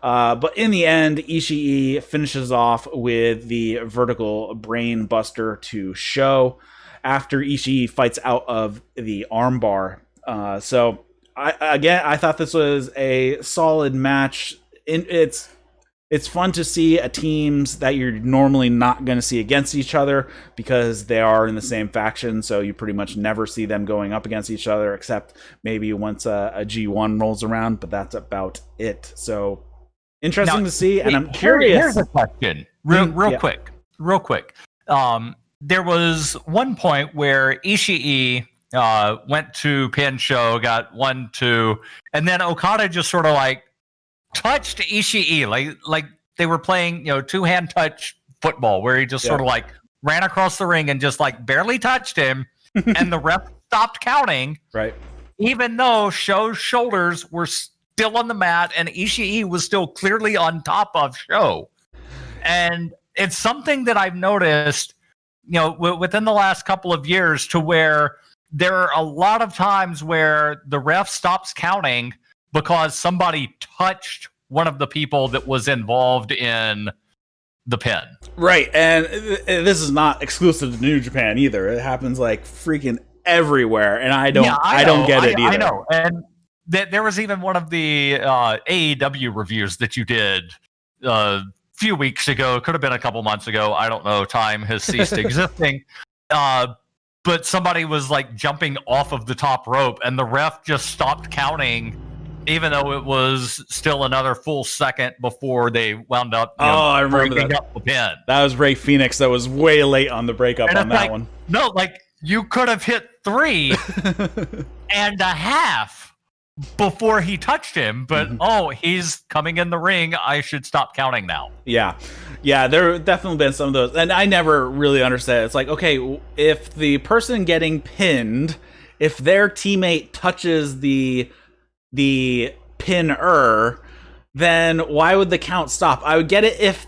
But in the end, Ichii finishes off with the vertical brain buster to Sho after Ichii fights out of the armbar. So I thought this was a solid match. It's fun to see teams that you're normally not going to see against each other, because they are in the same faction, so you pretty much never see them going up against each other, except maybe once a G1 rolls around, but that's about it. So interesting to see, and I'm curious. Here's a question, real quick. There was one point where Ichii went to pin Sho, got 1-2, and then Okada just sort of like touched Ichii like they were playing, two-hand touch football, where he just sort of like ran across the ring and just like barely touched him, and the ref stopped counting. Right. Even though Sho's shoulders were still on the mat and Ichii was still clearly on top of Sho. And it's something that I've noticed, within the last couple of years, to where there are a lot of times where the ref stops counting because somebody touched one of the people that was involved in the pin. Right, and this is not exclusive to New Japan either. It happens like freaking everywhere, and I don't get it either. I know, and there was even one of the AEW reviews that you did a few weeks ago. It could have been a couple months ago. I don't know. Time has ceased existing. But somebody was like jumping off of the top rope, and the ref just stopped counting, even though it was still another full second before they wound up. I remember that. Up the pin. That was Ray Phoenix. That was way late on the breakup on that one. No, like you could have hit 3.5 before he touched him, but he's coming in the ring. I should stop counting now. Yeah, there have definitely been some of those, and I never really understand. It's like, okay, if the person getting pinned, if their teammate touches the pinner, then why would the count stop? I would get it if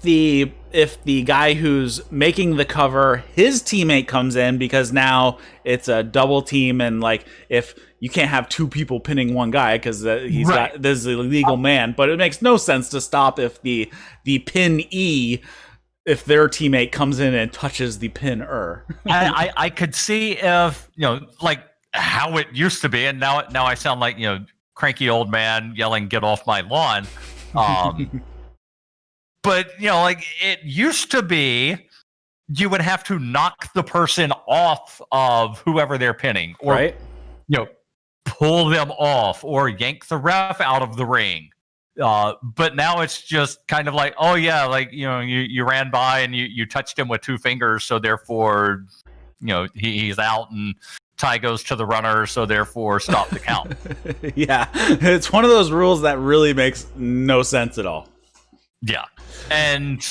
the guy who's making the cover, his teammate comes in, because now it's a double team, and like if you can't have two people pinning one guy because this is a legal man. But it makes no sense to stop if the pin-ee, if their teammate comes in and touches the pinner. I could see if like how it used to be, and now I sound like cranky old man yelling, "Get off my lawn." But like it used to be, you would have to knock the person off of whoever they're pinning, or right? Pull them off, or yank the ref out of the ring. But now it's just kind of like, oh yeah, like you ran by and you touched him with 2 fingers, so therefore he's out, and tie goes to the runner, so therefore stop the count. Yeah, it's one of those rules that really makes no sense at all. Yeah. And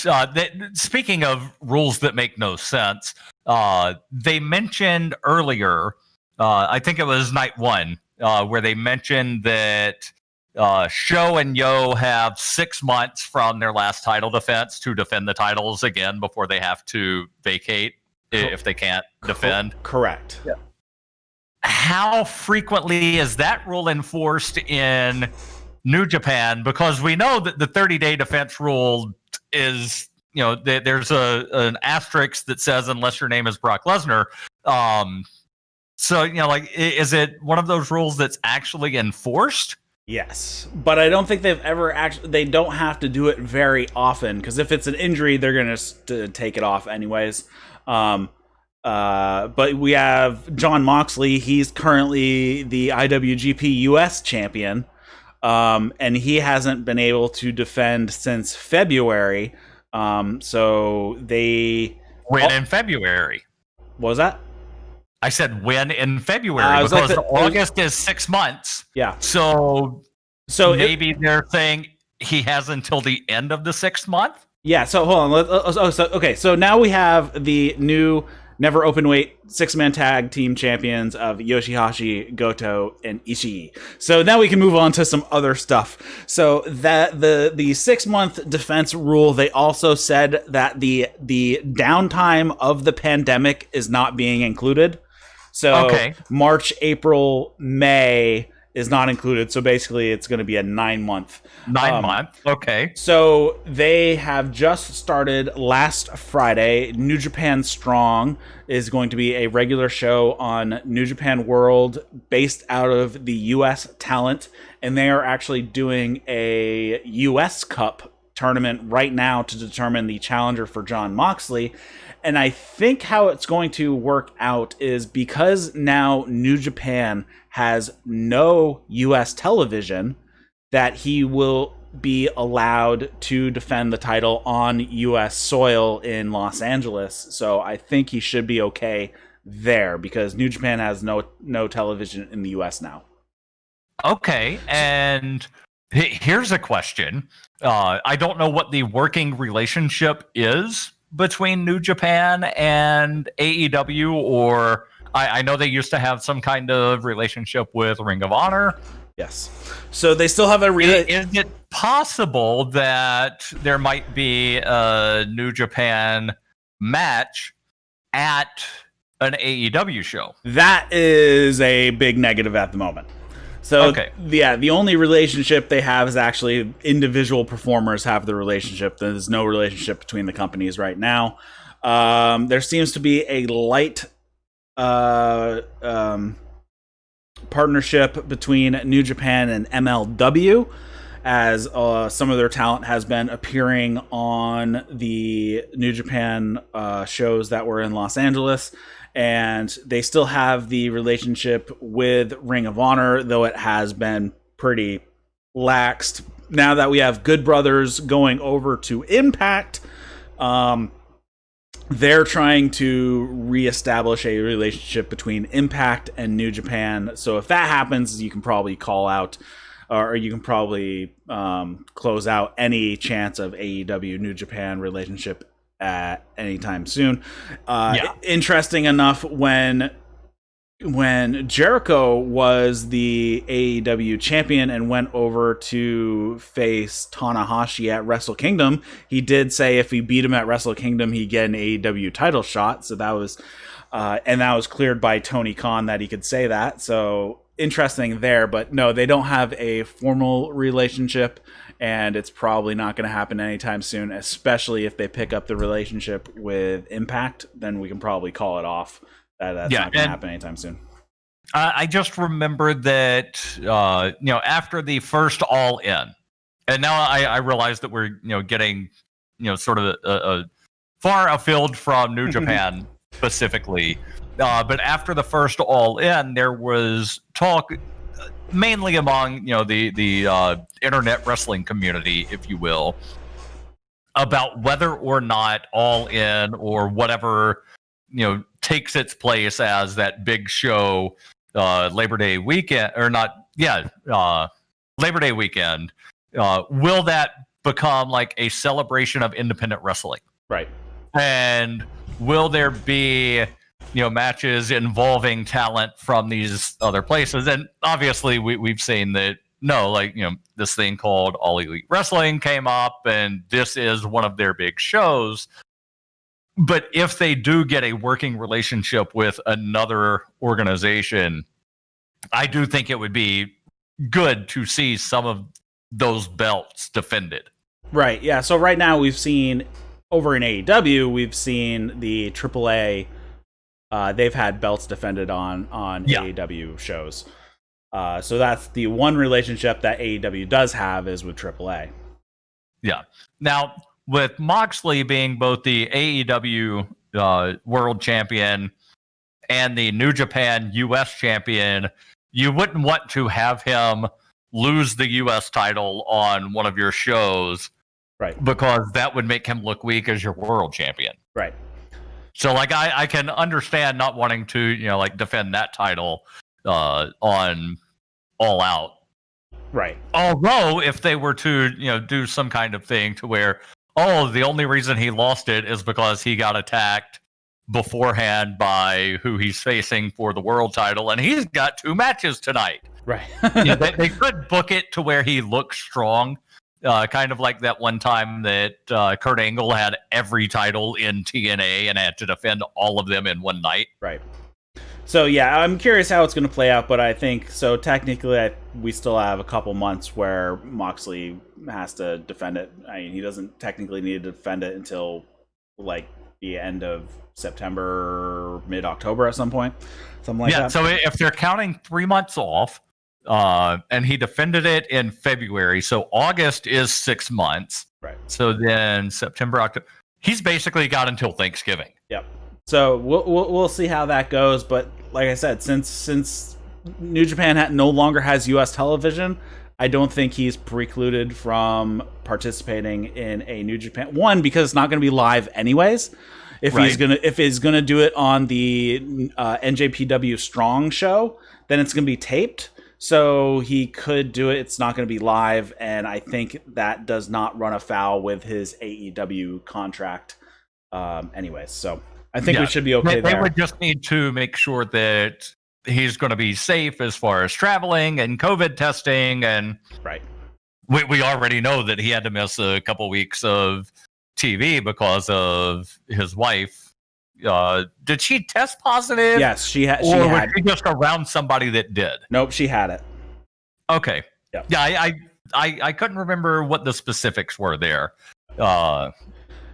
speaking of rules that make no sense, they mentioned earlier, I think it was night 1, where they mentioned that Sho and Yo have 6 months from their last title defense to defend the titles again before they have to vacate if they can't defend. Correct. Yeah. How frequently is that rule enforced in New Japan? Because we know that the 30-day defense rule is, there's an asterisk that says unless your name is Brock Lesnar. So, is it one of those rules that's actually enforced? Yes, but I don't think they've ever they don't have to do it very often, because if it's an injury, they're going to take it off anyways. But we have Jon Moxley. He's currently the IWGP US champion. And he hasn't been able to defend since February. So they win in February. What was that? I said win in February, because August is 6 months. Yeah. So maybe they're saying he has until the end of the 6th month. Yeah. So hold on. So now we have the new Never Openweight 6-man tag team champions of Yoshi-Hashi, Goto, and Ichii. So now we can move on to some other stuff. So that the 6-month defense rule, they also said that the downtime of the pandemic is not being included. So March, April, May is not included. So basically it's going to be a 9-month. 9 month. Okay. So they have just started last Friday. New Japan Strong is going to be a regular show on New Japan World based out of the US talent. And they are actually doing a US Cup tournament right now to determine the challenger for Jon Moxley. And I think how it's going to work out is because now New Japan has no US television, that he will be allowed to defend the title on US soil in Los Angeles. So I think he should be okay there, because New Japan has no television in the US now. Okay, and here's a question. I don't know what the working relationship is between New Japan and AEW, or I know they used to have some kind of relationship with Ring of Honor. Yes. So they still have a Is it possible that there might be a New Japan match at an AEW show? That is a big negative at the moment. So yeah, the only relationship they have is actually individual performers have the relationship. There's no relationship between the companies right now. There seems to be a light partnership between New Japan and MLW, as some of their talent has been appearing on the New Japan shows that were in Los Angeles. And they still have the relationship with Ring of Honor, though it has been pretty laxed. Now that we have Good Brothers going over to Impact, they're trying to reestablish a relationship between Impact and New Japan. So if that happens, you can probably call out, or you can probably close out any chance of AEW New Japan relationship at any time soon. Interesting enough, when Jericho was the AEW champion and went over to face Tanahashi at Wrestle Kingdom, he did say if he beat him at Wrestle Kingdom, he'd get an AEW title shot. So that was and that was cleared by Tony Khan that he could say that. So interesting there, but no, they don't have a formal relationship, and it's probably not going to happen anytime soon, especially if they pick up the relationship with Impact. Then we can probably call it off. That's not going to happen anytime soon. I just remembered that after the first All In, and now I realize that we're getting sort of a far afield from New Japan specifically, but after the first All In, there was talk mainly among the internet wrestling community, if you will, about whether or not All In or whatever takes its place as that big show Labor Day weekend Labor Day weekend, will that become like a celebration of independent wrestling? Right. And will there be matches involving talent from these other places? And obviously we've seen that this thing called All Elite Wrestling came up, and this is one of their big shows. But if they do get a working relationship with another organization, I do think it would be good to see some of those belts defended. Right. Yeah. So right now we've seen over in AEW, we've seen the AAA. They've had belts defended on AEW shows. So that's the one relationship that AEW does have is with AAA. Yeah. Now, with Moxley being both the AEW World Champion and the New Japan US Champion, you wouldn't want to have him lose the US title on one of your shows, right? Because that would make him look weak as your World Champion, right? So, I can understand not wanting to, defend that title on All Out, right? Although, if they were to, do some kind of thing to where, the only reason he lost it is because he got attacked beforehand by who he's facing for the world title, and he's got 2 matches tonight. Right. They could book it to where he looks strong, kind of like that one time that Kurt Angle had every title in TNA and had to defend all of them in one night. Right. So, yeah, I'm curious how it's going to play out, but I think, so technically we still have a couple months where Moxley has to defend it. I mean, he doesn't technically need to defend it until, the end of September, mid-October at some point. Something like that. Yeah, so if they're counting 3 months off, and he defended it in February, so August is 6 months. Right. So then September, October, he's basically got until Thanksgiving. Yep. So we'll see how that goes, but like I said, since New Japan no longer has U.S. television, I don't think he's precluded from participating in a New Japan. One, because it's not going to be live anyways. If he's gonna do it on the NJPW Strong show, then it's gonna be taped. So he could do it. It's not going to be live, and I think that does not run afoul with his AEW contract. Anyways, so I think we should be okay there. They would just need to make sure that he's going to be safe as far as traveling and COVID testing, and right. We already know that he had to miss a couple weeks of TV because of his wife. Did she test positive? Yes, she had. Or was she just around somebody that did? Nope, she had it. Okay. Yeah. I couldn't remember what the specifics were there.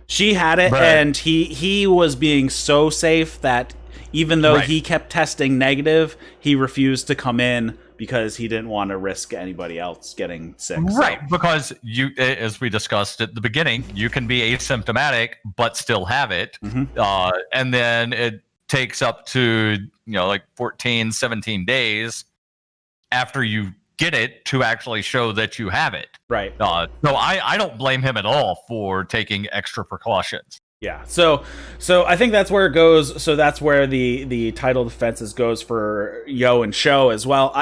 She had it, and he was being so safe that even though he kept testing negative, he refused to come in because he didn't want to risk anybody else getting sick. Right, so. Because you, as we discussed at the beginning, you can be asymptomatic but still have it. Mm-hmm. And then it takes up to 14, 17 days after you get it to actually show that you have it. Right. So I don't blame him at all for taking extra precautions. Yeah. So I think that's where it goes. So that's where the title defenses goes for Yo and Sho as well.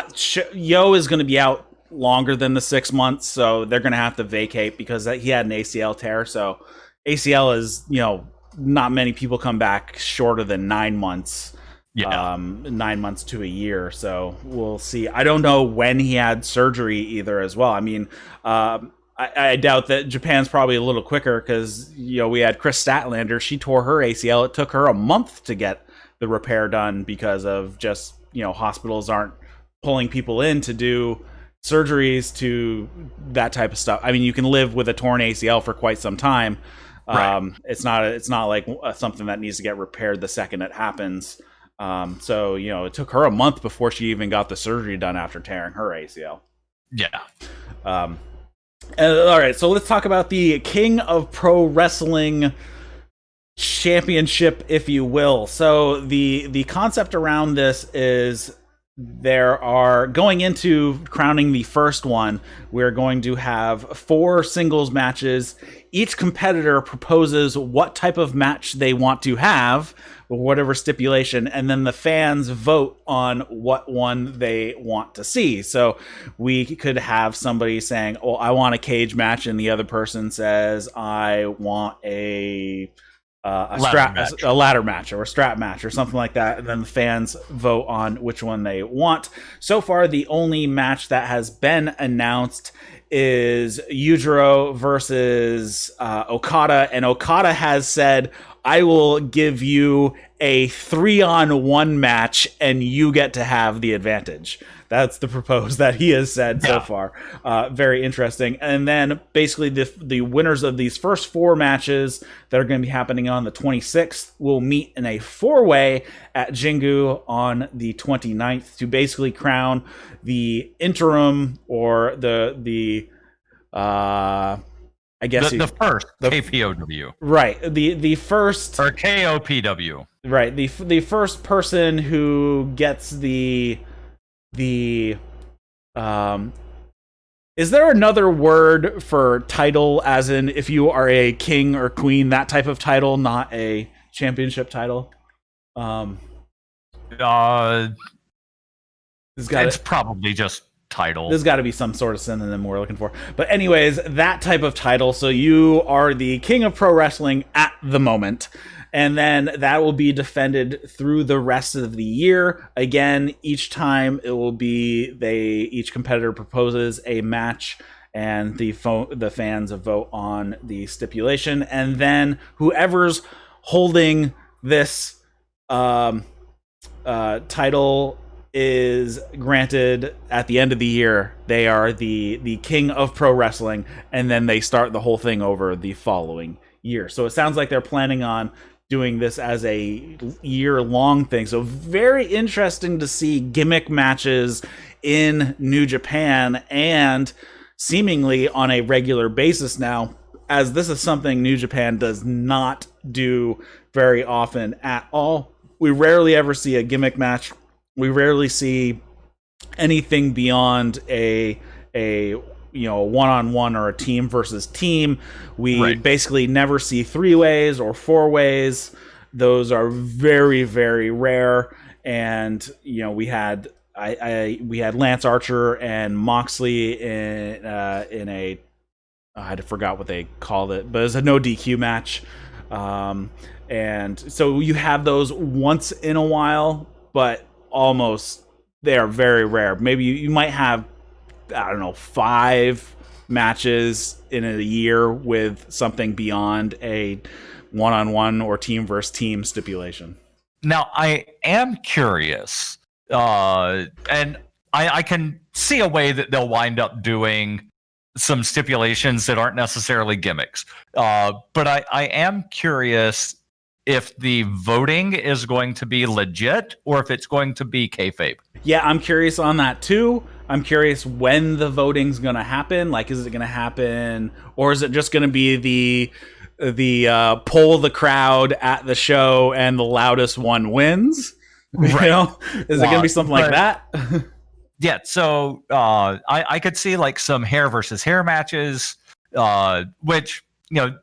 Yo is going to be out longer than the 6 months, so they're going to have to vacate because he had an ACL tear. So ACL is, not many people come back shorter than 9 months. Yeah. 9 months to a year. So we'll see. I don't know when he had surgery either as well. I mean, I doubt that Japan's probably a little quicker because, we had Chris Statlander. She tore her ACL. It took her a month to get the repair done because of just, hospitals aren't pulling people in to do surgeries to that type of stuff. I mean, you can live with a torn ACL for quite some time. Right. It's not like something that needs to get repaired the second it happens. So, it took her a month before she even got the surgery done after tearing her ACL. Yeah. All right, so let's talk about the King of Pro Wrestling Championship, if you will. So the concept around this is there are, going into crowning the first one, we're going to have 4 singles matches. Each competitor proposes what type of match they want to have, or whatever stipulation, and then the fans vote on what one they want to see. So we could have somebody saying, "Oh, I want a cage match," and the other person says, "I want a ladder match or a strap match," or something like that, and then the fans vote on which one they want. So far, the only match that has been announced is Yujiro versus Okada, and Okada has said, "I will give you a 3-on-1 match and you get to have the advantage." That's the proposed that he has said so far. Very interesting. And then basically the winners of these first 4 matches that are going to be happening on the 26th will meet in a 4-way at Jingu on the 29th to basically crown the interim, or the I guess the first KPOW. Right. The first, or KOPW. Right. The first person who gets the is there another word for title, as in if you are a king or queen, that type of title, not a championship title? It's probably just title. There's got to be some sort of synonym we're looking for. But anyways, that type of title. So you are the king of pro wrestling at the moment. And then that will be defended through the rest of the year. Again, each time it will be each competitor proposes a match, and the fans vote on the stipulation. And then whoever's holding this title is granted at the end of the year. They are the king of pro wrestling, and then they start the whole thing over the following year. So it sounds like they're planning on doing this as a year-long thing. So very interesting to see gimmick matches in New Japan, and seemingly on a regular basis now, as this is something New Japan does not do very often at all. We rarely ever see a gimmick match. We rarely see anything beyond a one-on-one or a team versus team. We basically never see 3-ways or 4-ways. Those are very, very rare. And we had Lance Archer and Moxley in a, I forgot what they called it, but it was a no DQ match. And so you have those once in a while, but almost they are very rare. Maybe you might have, I don't know, 5 matches in a year with something beyond a one-on-one or team versus team stipulation. Now, I am curious, and I can see a way that they'll wind up doing some stipulations that aren't necessarily gimmicks. But I am curious if the voting is going to be legit or if it's going to be kayfabe. Yeah, I'm curious on that too. I'm curious when the voting's going to happen. Like, is it going to happen, or is it just going to be the poll the crowd at the show and the loudest one wins? Right. Is it going to be something like that? Yeah. So I could see like some hair versus hair matches, which,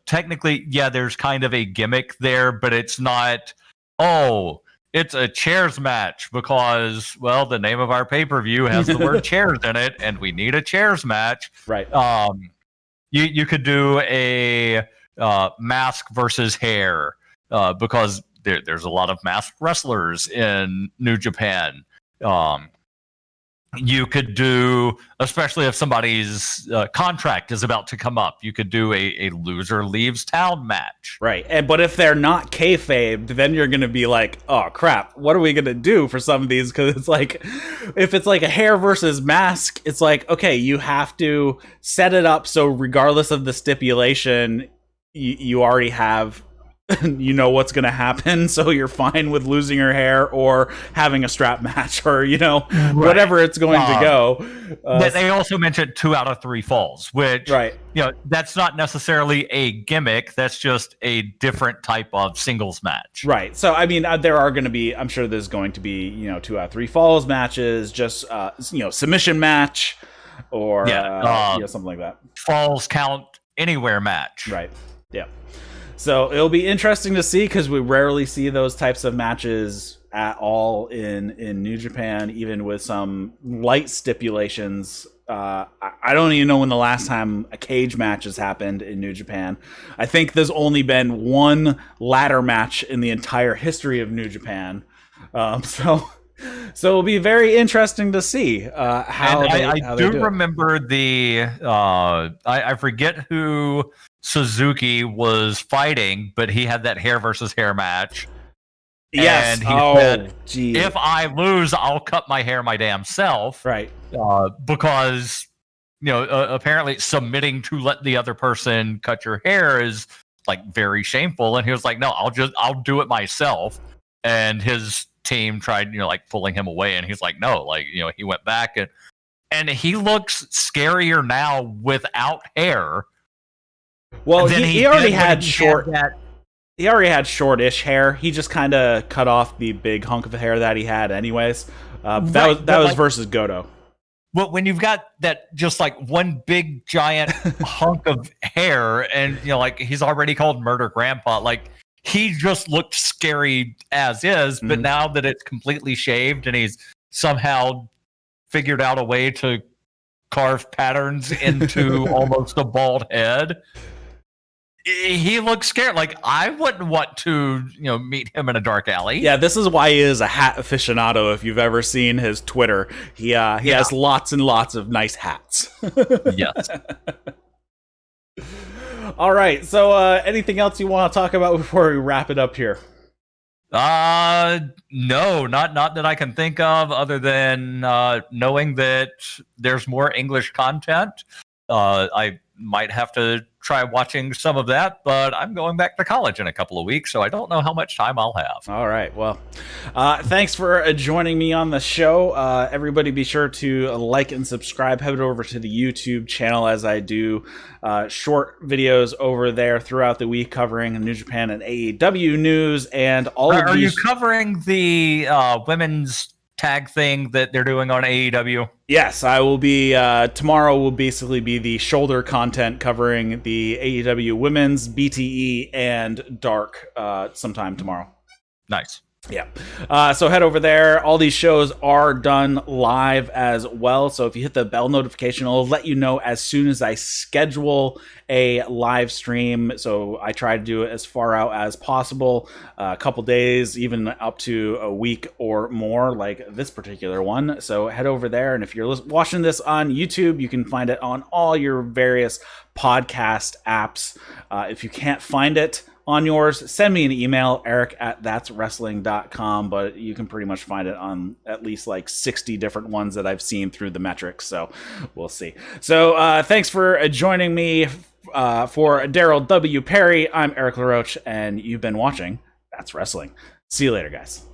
technically, yeah, there's kind of a gimmick there, but it's not, it's a chairs match because, well, the name of our pay-per-view has the word chairs in it, and we need a chairs match. Right. You could do a mask versus hair because there's a lot of masked wrestlers in New Japan. You could do, especially if somebody's contract is about to come up, you could do a loser leaves town match. Right. But if they're not kayfabed, then you're going to be like, oh, crap, what are we going to do for some of these? Because it's like, if it's like a hair versus mask, it's like, okay, you have to set it up so regardless of the stipulation, you already have you know what's going to happen, so you're fine with losing your hair or having a strap match, or whatever it's going to go. They also mentioned 2 out of 3 falls, which that's not necessarily a gimmick. That's just a different type of singles match. Right. So I mean, there are going to be. I'm sure there's going to be 2 out of 3 falls matches, just submission match, or something like that. Falls count anywhere match. Right. Yeah. So it'll be interesting to see, because we rarely see those types of matches at all in New Japan, even with some light stipulations. I don't even know when the last time a cage match has happened in New Japan. I think there's only been one ladder match in the entire history of New Japan. So it'll be very interesting to see how they do remember I forget who Suzuki was fighting, but he had that hair versus hair match. Yes. And he said, if I lose, I'll cut my hair my damn self. Right. Because, apparently submitting to let the other person cut your hair is like very shameful. And he was like, no, I'll do it myself. And his team tried, pulling him away. And he's like, no, he went back and he looks scarier now without hair. Well, he already had short. He already had short-ish hair. He just kind of cut off the big hunk of hair that he had, anyways. That was versus Goto. Well, when you've got that just one big giant hunk of hair, and he's already called Murder Grandpa. He just looked scary as is. But now that it's completely shaved, and he's somehow figured out a way to carve patterns into almost a bald head. He looks scared. I wouldn't want to, meet him in a dark alley. Yeah, this is why he is a hat aficionado. If you've ever seen his Twitter, he has lots and lots of nice hats. Yes. All right. So, anything else you want to talk about before we wrap it up here? No, not that I can think of, other than knowing that there's more English content. I might have to try watching some of that, but I'm going back to college in a couple of weeks, so I don't know how much time I'll have. All right. Well, thanks for joining me on the show. Everybody be sure to like and subscribe. Head over to the YouTube channel, as I do short videos over there throughout the week covering New Japan and AEW news and all of these. Are you covering the women's tag thing that they're doing on AEW? Yes, I will be. Tomorrow will basically be the shoulder content covering the AEW women's, BTE, and Dark sometime tomorrow. Nice. Yeah. So head over there. All these shows are done live as well. So if you hit the bell notification, it'll let you know as soon as I schedule a live stream. So I try to do it as far out as possible, a couple days, even up to a week or more, like this particular one. So head over there. And if you're watching this on YouTube, you can find it on all your various podcast apps. If you can't find it on yours, send me an email, eric@thatswrestling.com, but you can pretty much find it on at least 60 different ones that I've seen through the metrics, so we'll see. So thanks for joining me for Daryl W. Perry. I'm Eric LaRoche, and you've been watching That's Wrestling. See you later, guys.